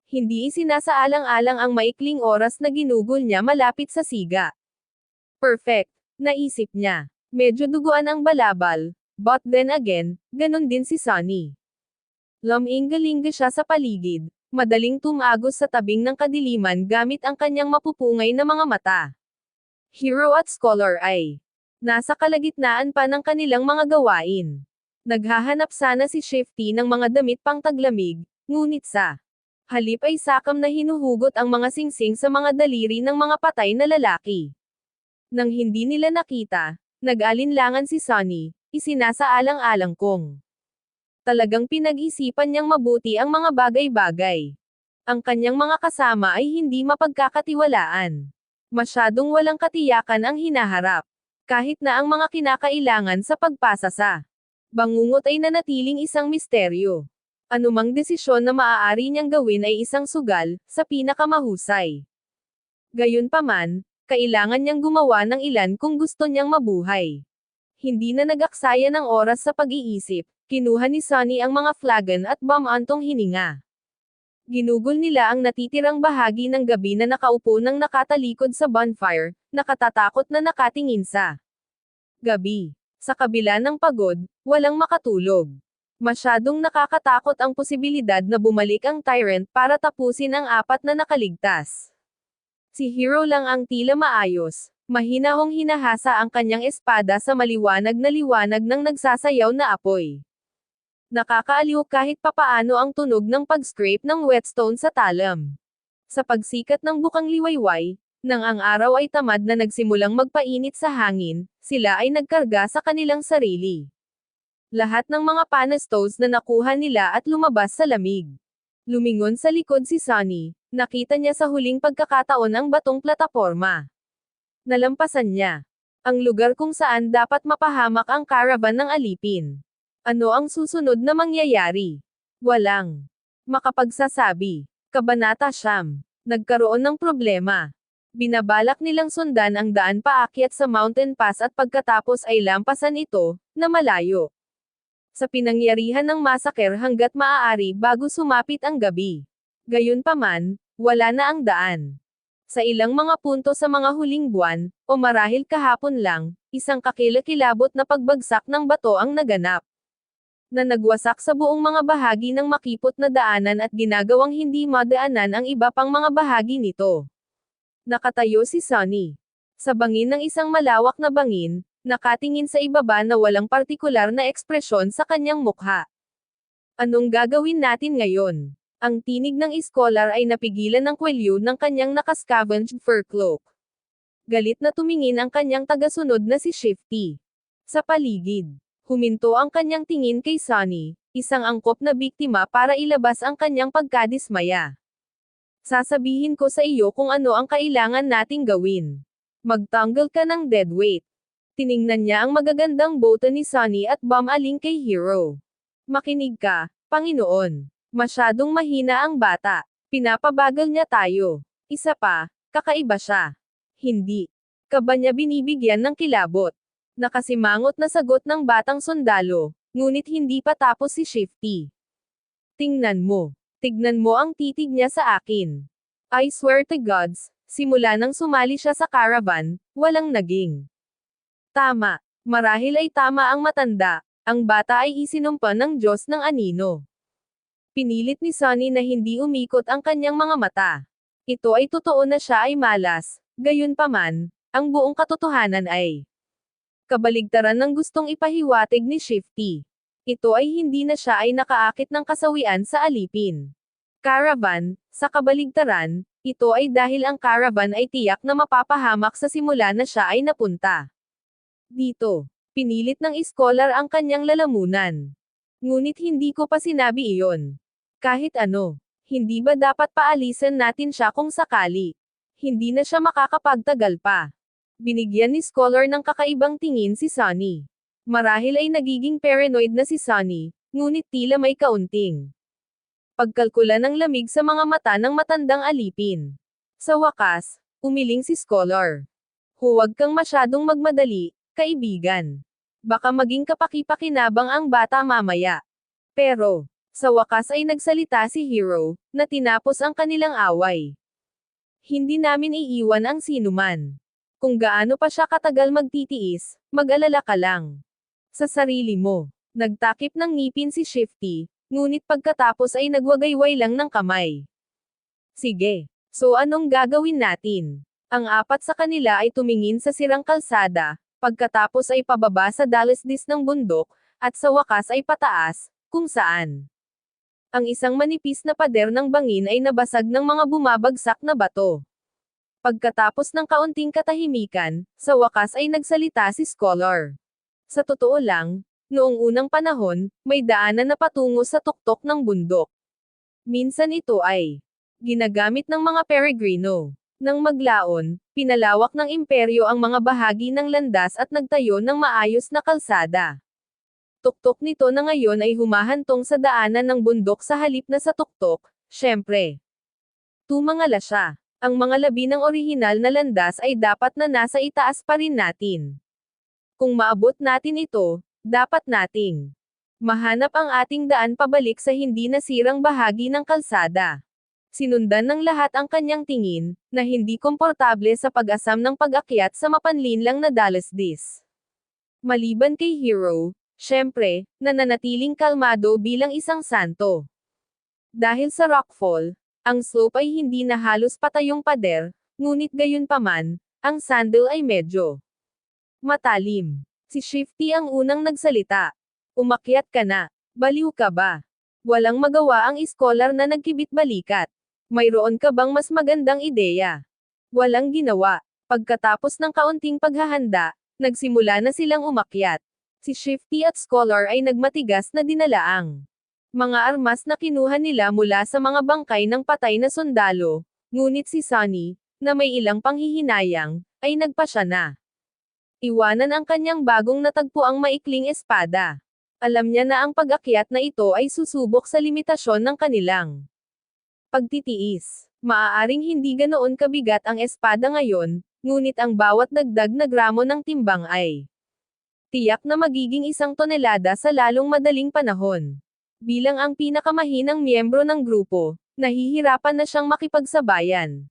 Hindi isinasaalang-alang ang maikling oras na ginugol niya malapit sa siga. Perfect, naisip niya. Medyo duguan ang balabal, but then again, ganun din si Sunny. Lumingga-lingga siya sa paligid, madaling tumagos sa tabing ng kadiliman gamit ang kanyang mapupungay na mga mata. Hero at Scholar ay nasa kalagitnaan pa ng kanilang mga gawain. Naghahanap sana si Shifty ng mga damit pang taglamig, ngunit sa halip ay sakam na hinuhugot ang mga singsing sa mga daliri ng mga patay na lalaki. Nang hindi nila nakita, nag-alinlangan si Sunny, isinasaalang-alang kong talagang pinag-isipan niyang mabuti ang mga bagay-bagay. Ang kanyang mga kasama ay hindi mapagkakatiwalaan. Masyadong walang katiyakan ang hinaharap. Kahit na ang mga kinakailangan sa pagpasa sa bangungot ay nanatiling isang misteryo. Anumang desisyon na maaari niyang gawin ay isang sugal, sa pinakamahusay. Gayunpaman, kailangan niyang gumawa ng ilan kung gusto niyang mabuhay. Hindi na nag-aksaya ng oras sa pag-iisip, kinuha ni Sunny ang mga flagon at bumantong hininga. Ginugol nila ang natitirang bahagi ng gabi na nakaupo ng nakatalikod sa bonfire, nakatatakot na nakatingin sa gabi. Sa kabila ng pagod, walang makatulog. Masyadong nakakatakot ang posibilidad na bumalik ang tyrant para tapusin ang apat na nakaligtas. Si Hero lang ang tila maayos, mahinahong hinahasa ang kanyang espada sa maliwanag na liwanag ng nagsasayaw na apoy. Nakakaaliw kahit papaano ang tunog ng pag-scrape ng whetstone sa talam. Sa pagsikat ng bukang liwayway, nang ang araw ay tamad na nagsimulang magpainit sa hangin, sila ay nagkarga sa kanilang sarili. Lahat ng mga panastos na nakuha nila at lumabas sa lamig. Lumingon sa likod si Sonny, nakita niya sa huling pagkakataon ang batong plataporma. Nalampasan niya ang lugar kung saan dapat mapahamak ang caravan ng alipin. Ano ang susunod na mangyayari? Walang makapagsasabi. Kabanata 9. Nagkaroon ng problema. Binabalak nilang sundan ang daan paakyat sa mountain pass at pagkatapos ay lampasan ito, na malayo. Sa pinangyarihan ng massacre hanggat maaari bago sumapit ang gabi. Gayunpaman, wala na ang daan. Sa ilang mga punto sa mga huling buwan, o marahil kahapon lang, isang kakilakilabot na pagbagsak ng bato ang naganap. Na nagwasak sa buong mga bahagi ng makipot na daanan at ginagawang hindi madaanan ang iba pang mga bahagi nito. Nakatayo si Sonny sa bangin ng isang malawak na bangin, nakatingin sa ibaba na walang partikular na ekspresyon sa kanyang mukha. Anong gagawin natin ngayon? Ang tinig ng iskolar ay napigilan ng kwelyo ng kanyang nakascavenged fur cloak. Galit na tumingin ang kanyang tagasunod na si Shifty. Sa paligid, huminto ang kanyang tingin kay Sonny, isang angkop na biktima para ilabas ang kanyang pagkadismaya. Sasabihin ko sa iyo kung ano ang kailangan nating gawin. Magtanggal ka ng deadweight. Tiningnan niya ang magagandang boto ni Sonny at bumaling kay Hero. Makinig ka, Panginoon. Masyadong mahina ang bata. Pinapabagal niya tayo. Isa pa, kakaiba siya. Hindi ka ba niya binibigyan ng kilabot? Nakasimangot na sagot ng batang sundalo, ngunit hindi pa tapos si Shifty. Tingnan mo. Tignan mo ang titig niya sa akin. I swear to gods, simula nang sumali siya sa caravan, walang naging tama. Marahil ay tama ang matanda, ang bata ay isinumpa ng Diyos ng anino. Pinilit ni Sonny na hindi umikot ang kanyang mga mata. Ito ay totoo na siya ay malas, gayunpaman, ang buong katotohanan ay kabaligtaran ng gustong ipahiwatig ni Shifty. Ito ay hindi na siya ay nakaakit ng kasawian sa alipin. Caravan, sa kabaligtaran, ito ay dahil ang caravan ay tiyak na mapapahamak sa simula na siya ay napunta. Dito, pinilit ng iskolar ang kanyang lalamunan. Ngunit hindi ko pa sinabi iyon. Kahit ano, hindi ba dapat paalisan natin siya kung sakali? Hindi na siya makakapagtagal pa. Binigyan ni Scholar ng kakaibang tingin si Sonny. Marahil ay nagiging paranoid na si Sonny, ngunit tila may kaunting pagkalkula ng lamig sa mga mata ng matandang alipin. Sa wakas, umiling si Scholar. Huwag kang masyadong magmadali, kaibigan. Baka maging kapaki-pakinabang ang bata mamaya. Pero, sa wakas ay nagsalita si Hero, na tinapos ang kanilang away. Hindi namin iiwan ang sinuman. Kung gaano pa siya katagal magtitiis, mag-alala ka lang sa sarili mo. Nagtakip ng ngipin si Shifty, ngunit pagkatapos ay nagwagayway lang ng kamay. Sige, so anong gagawin natin? Ang apat sa kanila ay tumingin sa sirang kalsada, pagkatapos ay pababa sa dalisdis ng bundok, at sa wakas ay pataas, kung saan ang isang manipis na pader ng bangin ay nabasag ng mga bumabagsak na bato. Pagkatapos ng kaunting katahimikan, sa wakas ay nagsalita si Scholar. Sa totoo lang, noong unang panahon, may daanan na patungo sa tuktok ng bundok. Minsan ito ay ginagamit ng mga peregrino. Nang maglaon, pinalawak ng imperyo ang mga bahagi ng landas at nagtayo ng maayos na kalsada. Tuktok nito na ngayon ay humahantong sa daanan ng bundok sa halip na sa tuktok, syempre. Tumangala siya. Ang mga labi ng orihinal na landas ay dapat na nasa itaas pa rin natin. Kung maabot natin ito, dapat nating mahanap ang ating daan pabalik sa hindi nasirang bahagi ng kalsada. Sinundan ng lahat ang kanyang tingin, na hindi komportable sa pag-asam ng pag-akyat sa mapanlinlang na dalisdis. Maliban kay Hero, syempre, nananatiling kalmado bilang isang santo. Dahil sa rockfall, ang slope ay hindi na halos patayong pader, ngunit gayunpaman, ang sandal ay medyo matalim. Si Shifty ang unang nagsalita. Umakyat ka na. Baliw ka ba? Walang magawa ang iskolar na nagkibit-balikat. Mayroon ka bang mas magandang ideya? Walang ginawa. Pagkatapos ng kaunting paghahanda, nagsimula na silang umakyat. Si Shifty at Scholar ay nagmatigas na dinalaang mga armas na kinuha nila mula sa mga bangkay ng patay na sundalo, ngunit si Sunny, na may ilang panghihinayang, ay nagpasya na iwanan ang kanyang bagong natagpuang maikling espada. Alam niya na ang pag-akyat na ito ay susubok sa limitasyon ng kanilang pagtitiis. Maaaring hindi ganoon kabigat ang espada ngayon, ngunit ang bawat dagdag na gramo ng timbang ay tiyak na magiging 1 tonelada sa lalong madaling panahon. Bilang ang pinakamahinang miyembro ng grupo, nahihirapan na siyang makipagsabayan.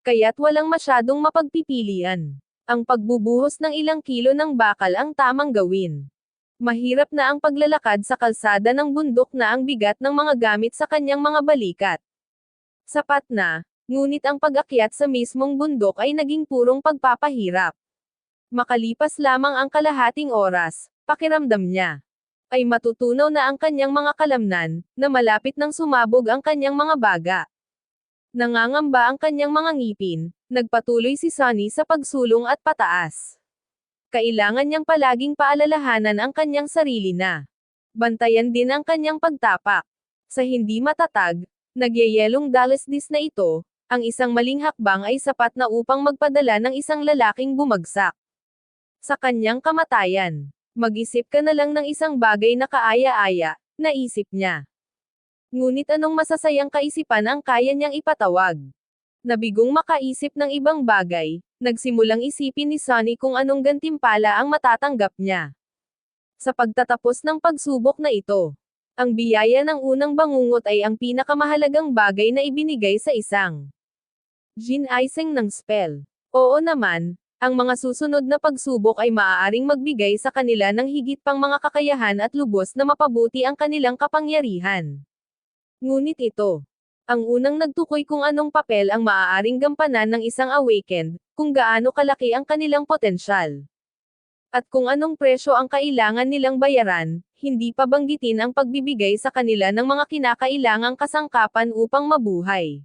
Kaya't walang masyadong mapagpipilian. Ang pagbubuhos ng ilang kilo ng bakal ang tamang gawin. Mahirap na ang paglalakad sa kalsada ng bundok na ang bigat ng mga gamit sa kanyang mga balikat. Sapat na, ngunit ang pag-akyat sa mismong bundok ay naging purong pagpapahirap. Makalipas lamang ang kalahating oras, pakiramdam niya ay matutunaw na ang kanyang mga kalamnan, na malapit nang sumabog ang kanyang mga baga. Nangangamba ang kanyang mga ngipin, nagpatuloy si Sunny sa pagsulong at pataas. Kailangan niyang palaging paalalahanan ang kanyang sarili na bantayan din ang kanyang pagtapak. Sa hindi matatag, nagyayelong dalasdis na ito, ang isang maling hakbang ay sapat na upang magpadala ng isang lalaking bumagsak sa kanyang kamatayan. Mag-isip ka na lang ng isang bagay na kaaya-aya, naisip niya. Ngunit anong masasayang kaisipan ang kaya niyang ipatawag? Nabigong makaisip ng ibang bagay, nagsimulang isipin ni Sunny kung anong gantimpala ang matatanggap niya sa pagtatapos ng pagsubok na ito. Ang biyaya ng unang bangungot ay ang pinakamahalagang bagay na ibinigay sa isang Jin-Aiseng ng spell. Oo naman, ang mga susunod na pagsubok ay maaaring magbigay sa kanila ng higit pang mga kakayahan at lubos na mapabuti ang kanilang kapangyarihan. Ngunit ito, ang unang nagtukoy kung anong papel ang maaaring gampanan ng isang awakened, kung gaano kalaki ang kanilang potensyal. At kung anong presyo ang kailangan nilang bayaran, hindi pa banggitin ang pagbibigay sa kanila ng mga kinakailangang kasangkapan upang mabuhay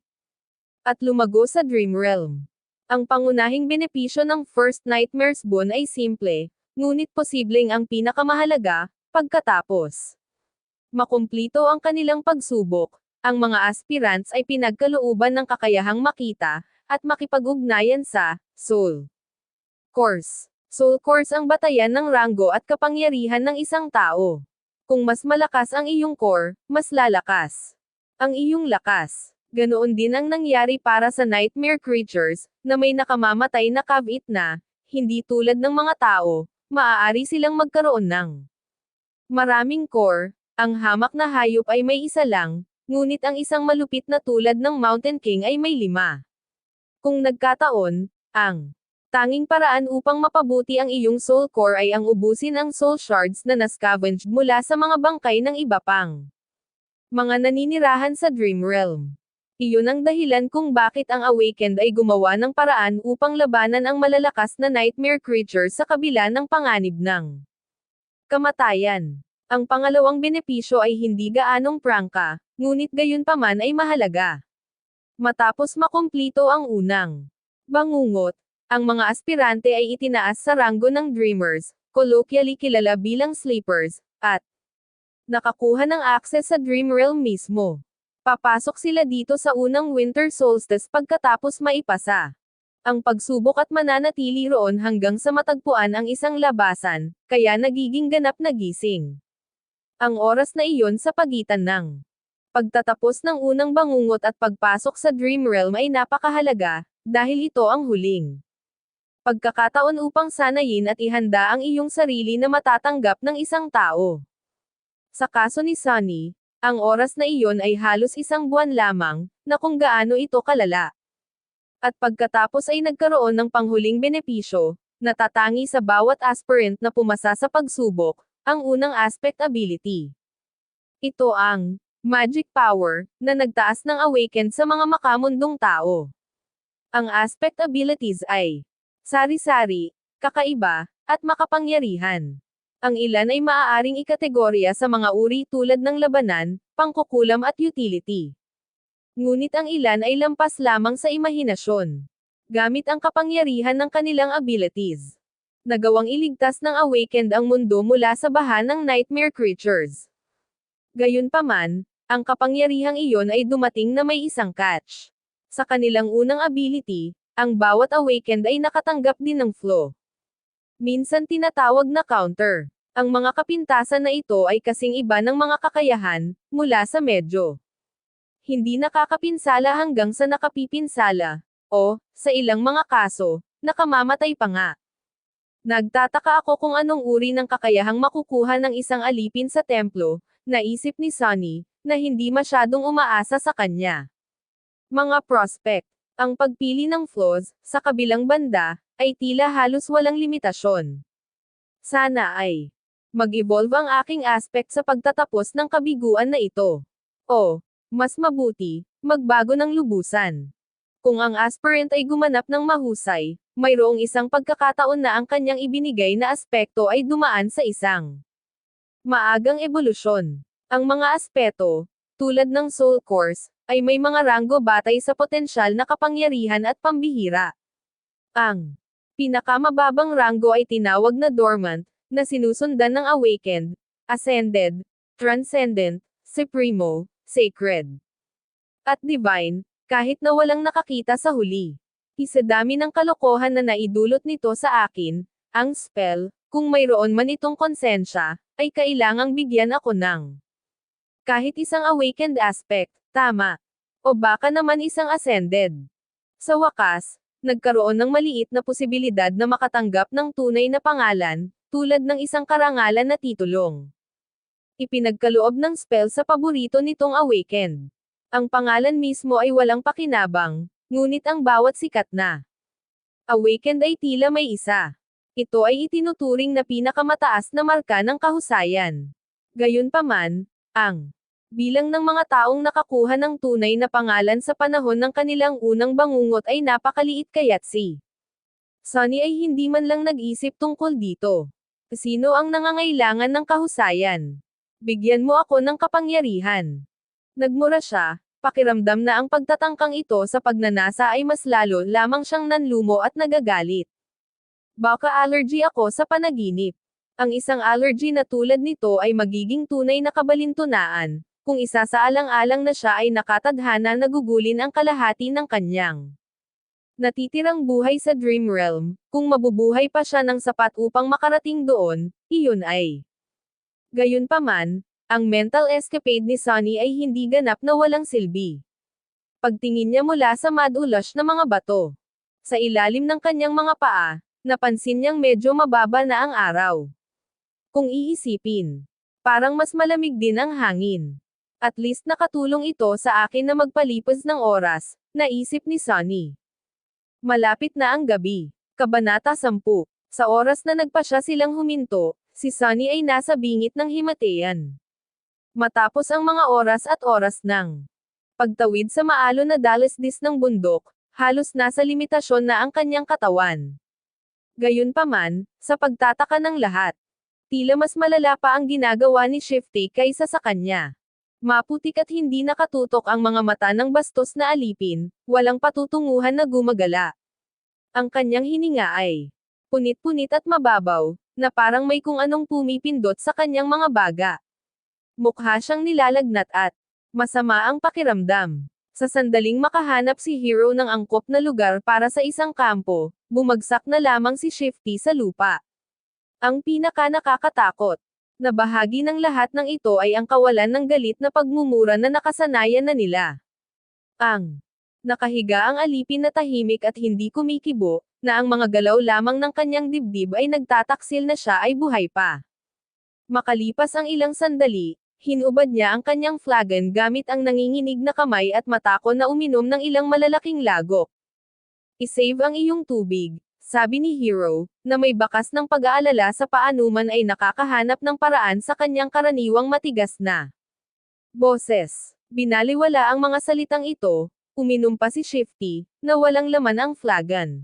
at lumago sa Dream Realm. Ang pangunahing benepisyo ng First Nightmares Boon ay simple, ngunit posibleng ang pinakamahalaga, pagkatapos makumplito ang kanilang pagsubok, ang mga aspirants ay pinagkalooban ng kakayahang makita, at makipag-ugnayan sa Soul Course. Soul Course ang batayan ng ranggo at kapangyarihan ng isang tao. Kung mas malakas ang iyong core, mas lalakas ang iyong lakas. Ganoon din ang nangyari para sa nightmare creatures, na may nakamamatay na kabit na, hindi tulad ng mga tao, maaari silang magkaroon ng maraming core. Ang hamak na hayop ay may isa lang, ngunit ang isang malupit na tulad ng Mountain King ay may 5. Kung nagkataon, ang tanging paraan upang mapabuti ang iyong soul core ay ang ubusin ang soul shards na nascavenged mula sa mga bangkay ng iba pang mga naninirahan sa Dream Realm. Iyon ang dahilan kung bakit ang Awakened ay gumawa ng paraan upang labanan ang malalakas na nightmare creatures sa kabila ng panganib ng kamatayan. Ang pangalawang benepisyo ay hindi gaanong prangka, ngunit gayunpaman ay mahalaga. Matapos makumplito ang unang bangungot, ang mga aspirante ay itinaas sa ranggo ng Dreamers, colloquially kilala bilang Sleepers, at nakakuha ng access sa Dream Realm mismo. Papasok sila dito sa unang Winter Solstice pagkatapos maipasa ang pagsubok at mananatili roon hanggang sa matagpuan ang isang labasan, kaya nagiging ganap na gising. Ang oras na iyon sa pagitan ng pagtatapos ng unang bangungot at pagpasok sa Dream Realm ay napakahalaga, dahil ito ang huling pagkakataon upang sanayin at ihanda ang iyong sarili na matatanggap ng isang tao. Sa kaso ni Sunny, ang oras na iyon ay halos 1 buwan lamang, na kung gaano ito kalala. At pagkatapos ay nagkaroon ng panghuling benepisyo, natatangi sa bawat aspirant na pumasa sa pagsubok, ang unang aspect ability. Ito ang magic power na nagtaas ng awakened sa mga makamundong tao. Ang aspect abilities ay sari-sari, kakaiba, at makapangyarihan. Ang ilan ay maaaring ikategorya sa mga uri tulad ng labanan, pangkukulam at utility. Ngunit ang ilan ay lampas lamang sa imahinasyon. Gamit ang kapangyarihan ng kanilang abilities, nagawang iligtas ng Awakened ang mundo mula sa baha ng nightmare creatures. Gayunpaman, ang kapangyarihang iyon ay dumating na may isang catch. Sa kanilang unang ability, ang bawat Awakened ay nakatanggap din ng flaw. Minsan tinatawag na counter. Ang mga kapintasan na ito ay kasing iba ng mga kakayahan, mula sa medyo hindi nakakapinsala hanggang sa nakapipinsala, o, sa ilang mga kaso, nakamamatay pa nga. Nagtataka ako kung anong uri ng kakayahang makukuha ng isang alipin sa templo, naisip ni Sunny, na hindi masyadong umaasa sa kanya. Mga prospect. Ang pagpili ng flaws, sa kabilang banda, ay tila halos walang limitasyon. Sana ay mag-evolve ang aking aspect sa pagtatapos ng kabiguan na ito. O, mas mabuti, magbago ng lubusan. Kung ang aspirant ay gumanap ng mahusay, mayroong isang pagkakataon na ang kanyang ibinigay na aspekto ay dumaan sa isang maagang ebolusyon. Ang mga aspeto, tulad ng Soul Course, ay may mga ranggo batay sa potensyal na kapangyarihan at pambihira. Ang pinakamababang ranggo ay tinawag na Dormant, na sinusundan ng Awakened, Ascended, Transcendent, Supremo, Sacred, at Divine, kahit na walang nakakita sa huli. Isadami ng kalokohan na naidulot nito sa akin, ang spell, kung mayroon man itong konsensya, ay kailangang bigyan ako ng kahit isang Awakened aspect, tama. O baka naman isang Ascended. Sa wakas, nagkaroon ng maliit na posibilidad na makatanggap ng tunay na pangalan, tulad ng isang karangalan na titulong ipinagkaloob ng spell sa paborito nitong Awakened. Ang pangalan mismo ay walang pakinabang, ngunit ang bawat sikat na Awakened ay tila may isa. Ito ay itinuturing na pinakamataas na marka ng kahusayan. Gayunpaman, ang bilang ng mga taong nakakuha ng tunay na pangalan sa panahon ng kanilang unang bangungot ay napakaliit kaya't si Sunny ay hindi man lang nag-isip tungkol dito. Sino ang nangangailangan ng kahusayan? Bigyan mo ako ng kapangyarihan. Nagmura siya, pakiramdam na ang pagtatangkang ito sa pagnanasa ay mas lalo lamang siyang nanlumo at nagagalit. Baka allergy ako sa panaginip. Ang isang allergy na tulad nito ay magiging tunay na kabalintunaan, kung isa sa alang-alang na siya ay nakatadhana na gugulin ang kalahati ng kanyang natitirang buhay sa Dream Realm. Kung mabubuhay pa siya ng sapat upang makarating doon, iyon ay gayunpaman, ang mental escapade ni Sunny ay hindi ganap na walang silbi. Pagtingin niya mula sa mad-ulash na mga bato sa ilalim ng kanyang mga paa, napansin niyang medyo mababa na ang araw. Kung iisipin, parang mas malamig din ang hangin. At least nakatulong ito sa akin na magpalipas ng oras, naisip ni Sunny. Malapit na ang gabi. Kabanata 10. Sa oras na nagpasya silang huminto, si Sunny ay nasa bingit ng himatayan. Matapos ang mga oras at oras ng pagtawid sa maalon na dalisdis ng bundok, halos nasa limitasyon na ang kanyang katawan. Gayunpaman, sa pagtataka ng lahat, tila mas malala pa ang ginagawa ni Shifty kaysa sa kanya. Maputik at hindi nakatutok ang mga mata ng bastos na alipin, walang patutunguhan na gumagala. Ang kanyang hininga ay punit-punit at mababaw, na parang may kung anong pumipindot sa kanyang mga baga. Mukha siyang nilalagnat at masama ang pakiramdam. Sa sandaling makahanap si Hero ng angkop na lugar para sa isang kampo, bumagsak na lamang si Shifty sa lupa. Ang pinaka-nakakatakot na bahagi ng lahat ng ito ay ang kawalan ng galit na pagmumura na nakasanayan na nila. Ang nakahiga ang alipin na tahimik at hindi kumikibo, na ang mga galaw lamang ng kanyang dibdib ay nagtataksil na siya ay buhay pa. Makalipas ang ilang sandali, hinubad niya ang kanyang flagon gamit ang nanginginig na kamay at matako na uminom ng ilang malalaking lagok. I-save ang iyong tubig, sabi ni Hero, na may bakas ng pag-aalala sa paanuman ay nakakahanap ng paraan sa kanyang karaniwang matigas na boses. Binaliwala ang mga salitang ito, uminom pa si Shifty, na walang laman ang flagon.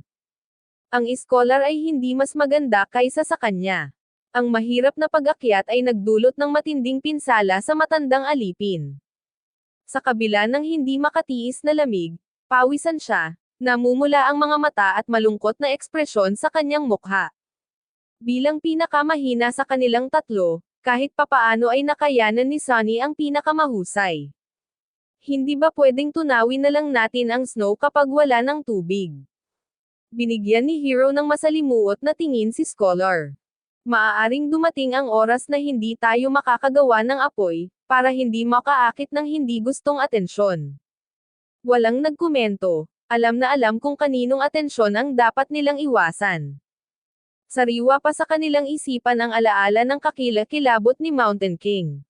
Ang scholar ay hindi mas maganda kaysa sa kanya. Ang mahirap na pag-akyat ay nagdulot ng matinding pinsala sa matandang alipin. Sa kabila ng hindi makatiis na lamig, pawisan siya, namumula ang mga mata at malungkot na ekspresyon sa kanyang mukha. Bilang pinakamahina sa kanilang tatlo, kahit papaano ay nakayanan ni Sunny ang pinakamahusay. Hindi ba pwedeng tunawin na lang natin ang snow kapag wala ng tubig? Binigyan ni Hero ng masalimuot na tingin si Scholar. Maaaring dumating ang oras na hindi tayo makakagawa ng apoy, para hindi makaakit ng hindi gustong atensyon. Walang nagkomento, alam na alam kung kaninong atensyon ang dapat nilang iwasan. Sariwa pa sa kanilang isipan ang alaala ng kakilakilabot ni Mountain King.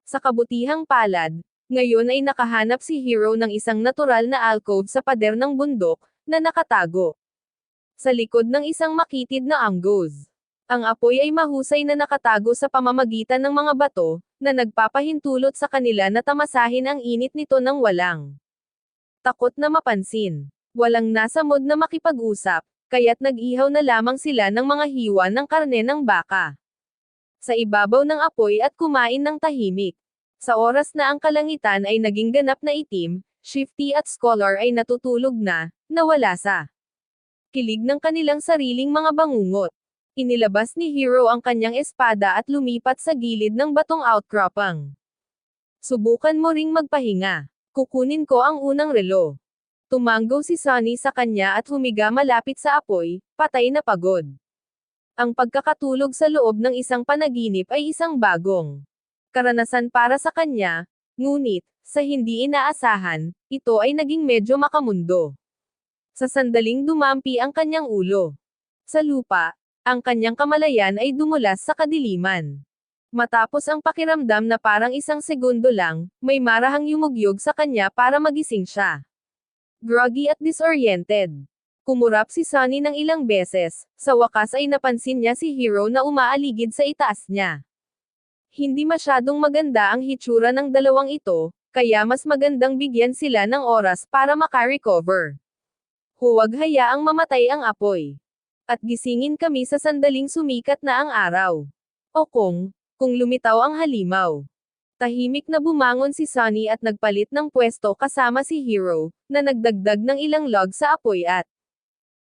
Sa kabutihang palad, ngayon ay nakahanap si Hero ng isang natural na alcove sa pader ng bundok, na nakatago sa likod ng isang makitid na anggos. Ang apoy ay mahusay na nakatago sa pamamagitan ng mga bato, na nagpapahintulot sa kanila na tamasahin ang init nito ng walang takot na mapansin. Walang nasa mood na makipag-usap, kaya't nag-ihaw na lamang sila ng mga hiwa ng karne ng baka sa ibabaw ng apoy at kumain ng tahimik. Sa oras na ang kalangitan ay naging ganap na itim, Shifty at Scholar ay natutulog na, nawala sa kilig ng kanilang sariling mga bangungot. Inilabas ni Hero ang kanyang espada at lumipat sa gilid ng batong outcropping. Subukan mo ring magpahinga. Kukunin ko ang unang relo. Tumanggo si Sunny sa kanya at humiga malapit sa apoy, patay na pagod. Ang pagkakatulog sa loob ng isang panaginip ay isang bagong karanasan para sa kanya, ngunit, sa hindi inaasahan, ito ay naging medyo makamundo. Sa sandaling dumampi ang kanyang ulo sa lupa, ang kanyang kamalayan ay dumulas sa kadiliman. Matapos ang pakiramdam na parang isang segundo lang, may marahang yumugyog sa kanya para magising siya. Groggy at disoriented. Kumurap si Sunny ng ilang beses, sa wakas ay napansin niya si Hero na umaaligid sa itaas niya. Hindi masyadong maganda ang hitsura ng dalawang ito, kaya mas magandang bigyan sila ng oras para makarecover. Huwag hayaang mamatay ang apoy. At gisingin kami sa sandaling sumikat na ang araw. O kung lumitaw ang halimaw. Tahimik na bumangon si Sunny at nagpalit ng pwesto kasama si Hero, na nagdagdag ng ilang log sa apoy at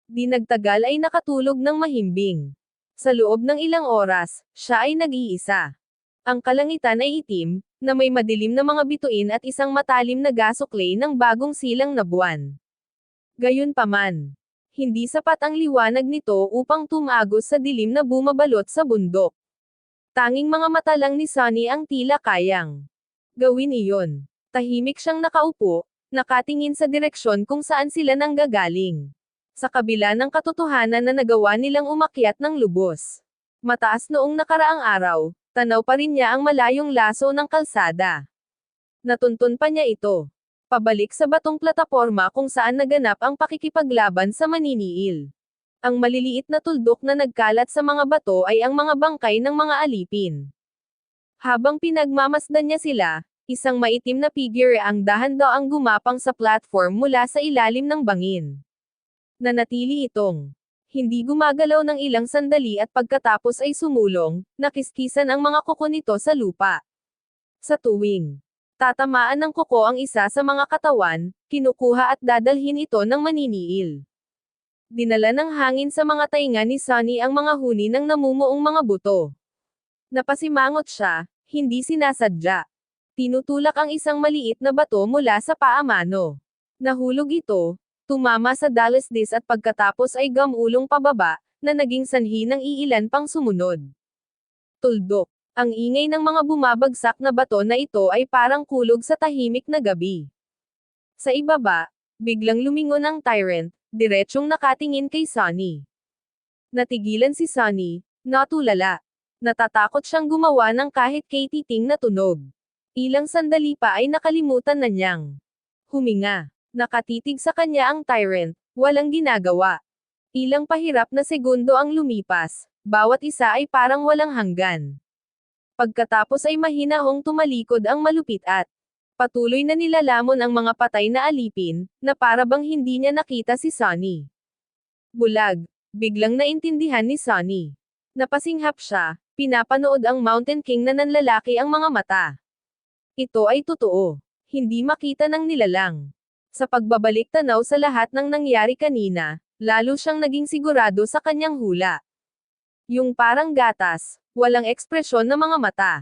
di nagtagal ay nakatulog ng mahimbing. Sa loob ng ilang oras, siya ay nag-iisa. Ang kalangitan ay itim, na may madilim na mga bituin at isang matalim na gasuklay ng bagong silang na buwan. Gayunpaman, hindi sapat ang liwanag nito upang tumagos sa dilim na bumabalot sa bundok. Tanging mga mata lang ni Sunny ang tila kayang gawin iyon. Tahimik siyang nakaupo, nakatingin sa direksyon kung saan sila nanggagaling. Sa kabila ng katotohanan na nagawa nilang umakyat ng lubos. Mataas noong nakaraang araw, tanaw pa rin niya ang malayong laso ng kalsada. Natuntun pa niya ito. Pabalik sa batong plataporma kung saan naganap ang pakikipaglaban sa maniniil. Ang maliliit na tuldok na nagkalat sa mga bato ay ang mga bangkay ng mga alipin. Habang pinagmamasdan niya sila, isang maitim na figure ang dahan-daang gumapang sa platform mula sa ilalim ng bangin. Nanatili itong hindi gumagalaw ng ilang sandali at pagkatapos ay sumulong, nakiskisan ang mga kuko nito sa lupa. Sa tuwing tatamaan ng kuko ang isa sa mga katawan, kinukuha at dadalhin ito ng maniniil. Dinala ng hangin sa mga tainga ni Sunny ang mga huni ng namumuong mga buto. Napasimangot siya, hindi sinasadya. Tinutulak ang isang maliit na bato mula sa paamano. Nahulog ito, tumama sa Dallas disc at pagkatapos ay gamulong pababa, na naging sanhi ng iilan pang sumunod. Tuldok. Ang ingay ng mga bumabagsak na bato na ito ay parang kulog sa tahimik na gabi. Sa ibaba, biglang lumingon ang Tyrant, diretsyong nakatingin kay Sunny. Natigilan si Sunny, natulala. Natatakot siyang gumawa ng kahit katiting na tunog. Ilang sandali pa ay nakalimutan na niyang huminga. Nakatitig sa kanya ang Tyrant, walang ginagawa. Ilang pahirap na segundo ang lumipas, bawat isa ay parang walang hanggan. Pagkatapos ay mahinahong tumalikod ang malupit at patuloy na nilalamon ang mga patay na alipin, na para bang hindi niya nakita si Sunny. Bulag. Biglang naintindihan ni Sunny. Napasinghap siya, pinapanood ang Mountain King na nanlalaki ang mga mata. Ito ay totoo. Hindi makita ng nilalang. Sa pagbabalik tanaw sa lahat ng nangyari kanina, lalo siyang naging sigurado sa kanyang hula. Yung parang gatas, walang ekspresyon ng mga mata.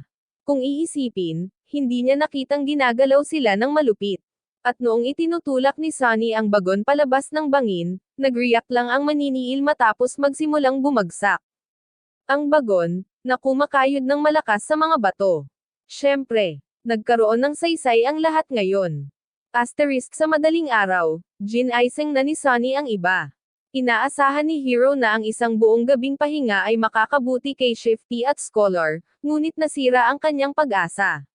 Kung iisipin, hindi niya nakitang ginagalaw sila ng malupit. At noong itinutulak ni Sunny ang bagon palabas ng bangin, nag-react lang ang maniniil matapos magsimulang bumagsak. Ang bagon, na kumakayod ng malakas sa mga bato. Siyempre, nagkaroon ng saysay ang lahat ngayon. Asterisk sa madaling araw, gin-icing na ni Sunny ang iba. Inaasahan ni Hero na ang isang buong gabing pahinga ay makakabuti kay Shifty at Scholar, ngunit nasira ang kanyang pag-asa.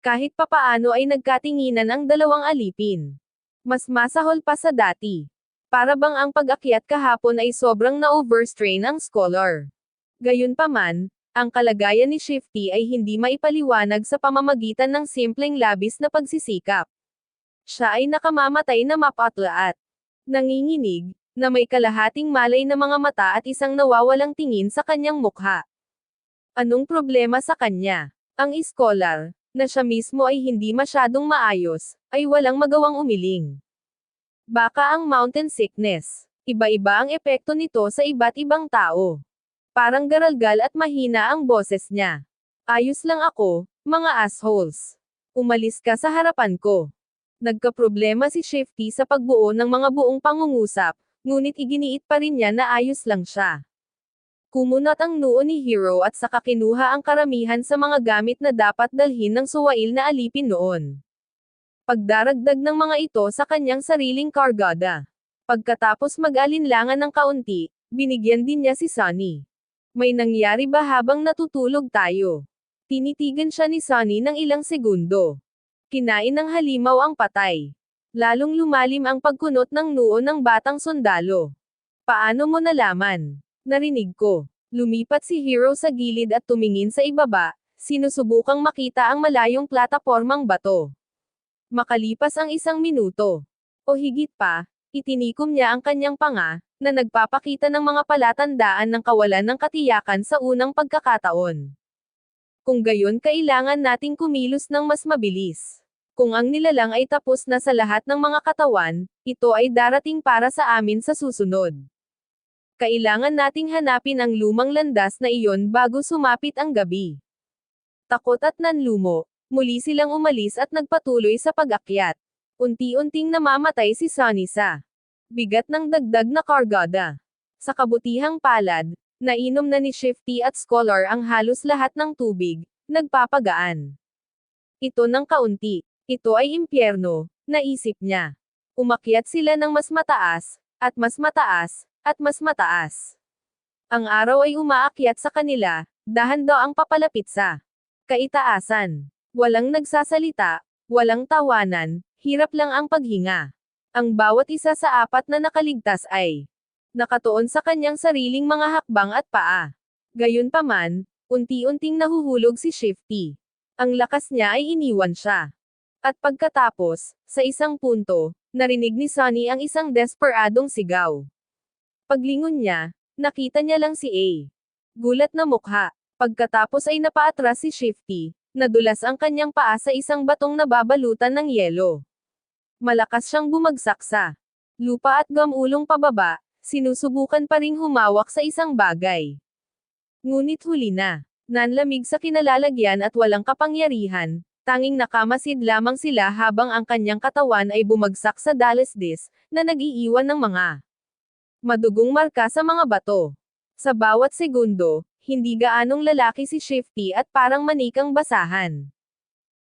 Kahit papaano ay nagkatinginan ang dalawang alipin. Mas masahol pa sa dati. Para bang ang pag-akyat kahapon ay sobrang na-overstrain ang Scholar. Gayunpaman, ang kalagayan ni Shifty ay hindi maipaliwanag sa pamamagitan ng simpleng labis na pagsisikap. Siya ay nakamamatay na mapatlaat. Nanginginig, na may kalahating malay na mga mata at isang nawawalang tingin sa kanyang mukha. Anong problema sa kanya? Ang Scholar, na siya mismo ay hindi masyadong maayos, ay walang magawang umiling. Baka ang mountain sickness. Iba-iba ang epekto nito sa iba't ibang tao. Parang garalgal at mahina ang boses niya. Ayos lang ako, mga assholes. Umalis ka sa harapan ko. Nagkaproblema si Shifty sa pagbuo ng mga buong pangungusap, ngunit iginiit pa rin niya na ayos lang siya. Kumunat ang noo ni Hero at saka kinuha ang karamihan sa mga gamit na dapat dalhin ng suwail na alipin noon. Pagdaragdag ng mga ito sa kanyang sariling kargada. Pagkatapos mag-alinlangan ng kaunti, binigyan din niya si Sunny. May nangyari ba habang natutulog tayo? Tinitigan siya ni Sunny ng ilang segundo. Kinain ng halimaw ang patay. Lalong lumalim ang pagkunot ng noo ng batang sundalo. Paano mo nalaman? Narinig ko. Lumipat si Hero sa gilid at tumingin sa ibaba, sinusubukang makita ang malayong platapormang bato. Makalipas ang 1 minuto. O higit pa, itinikom niya ang kanyang panga, na nagpapakita ng mga palatandaan ng kawalan ng katiyakan sa unang pagkakataon. Kung gayon kailangan nating kumilos ng mas mabilis. Kung ang nilalang ay tapos na sa lahat ng mga katawan, ito ay darating para sa amin sa susunod. Kailangan nating hanapin ang lumang landas na iyon bago sumapit ang gabi. Takot at nanlumo, muli silang umalis at nagpatuloy sa pag-akyat. Unti-unting namamatay si Sunny sa bigat ng dagdag na kargada. Sa kabutihang palad, nainom na ni Shifty at Scholar ang halos lahat ng tubig, nagpapagaan. Ito ng kaunti. Ito ay impyerno, naisip niya. Umakyat sila ng mas mataas, at mas mataas, at mas mataas. Ang araw ay umaakyat sa kanila, dahan-daw ang papalapit sa kaitaasan. Walang nagsasalita, walang tawanan, hirap lang ang paghinga. Ang bawat isa sa apat na nakaligtas ay nakatuon sa kanyang sariling mga hakbang at paa. Gayunpaman, unti-unting nahuhulog si Shifty. Ang lakas niya ay iniwan siya. At pagkatapos, sa isang punto, narinig ni Sunny ang isang desperadong sigaw. Paglingon niya, nakita niya lang si A. Gulat na mukha. Pagkatapos ay napaatras si Shifty, nadulas ang kanyang paa sa isang batong nababalutan ng yelo. Malakas siyang bumagsak sa lupa at gamulong pababa, sinusubukan pa ring humawak sa isang bagay. Ngunit huli na. Nanlamig sa kinalalagyan at walang kapangyarihan, tanging nakamasid lamang sila habang ang kanyang katawan ay bumagsak sa dalasdis, na nag-iiwan ng mga madugong marka sa mga bato. Sa bawat segundo, hindi gaanong lalaki si Shifty at parang manikang basahan.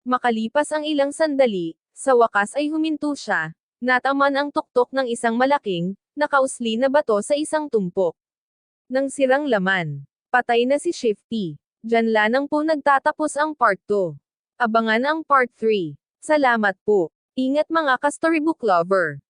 Makalipas ang ilang sandali, sa wakas ay huminto siya, nataman ang tuktok ng isang malaking, nakausli na bato sa isang tumpok ng sirang laman. Patay na si Shifty. Diyan lang po nagtatapos ang part 2. Abangan ang part 3. Salamat po. Ingat mga ka-storybook lover.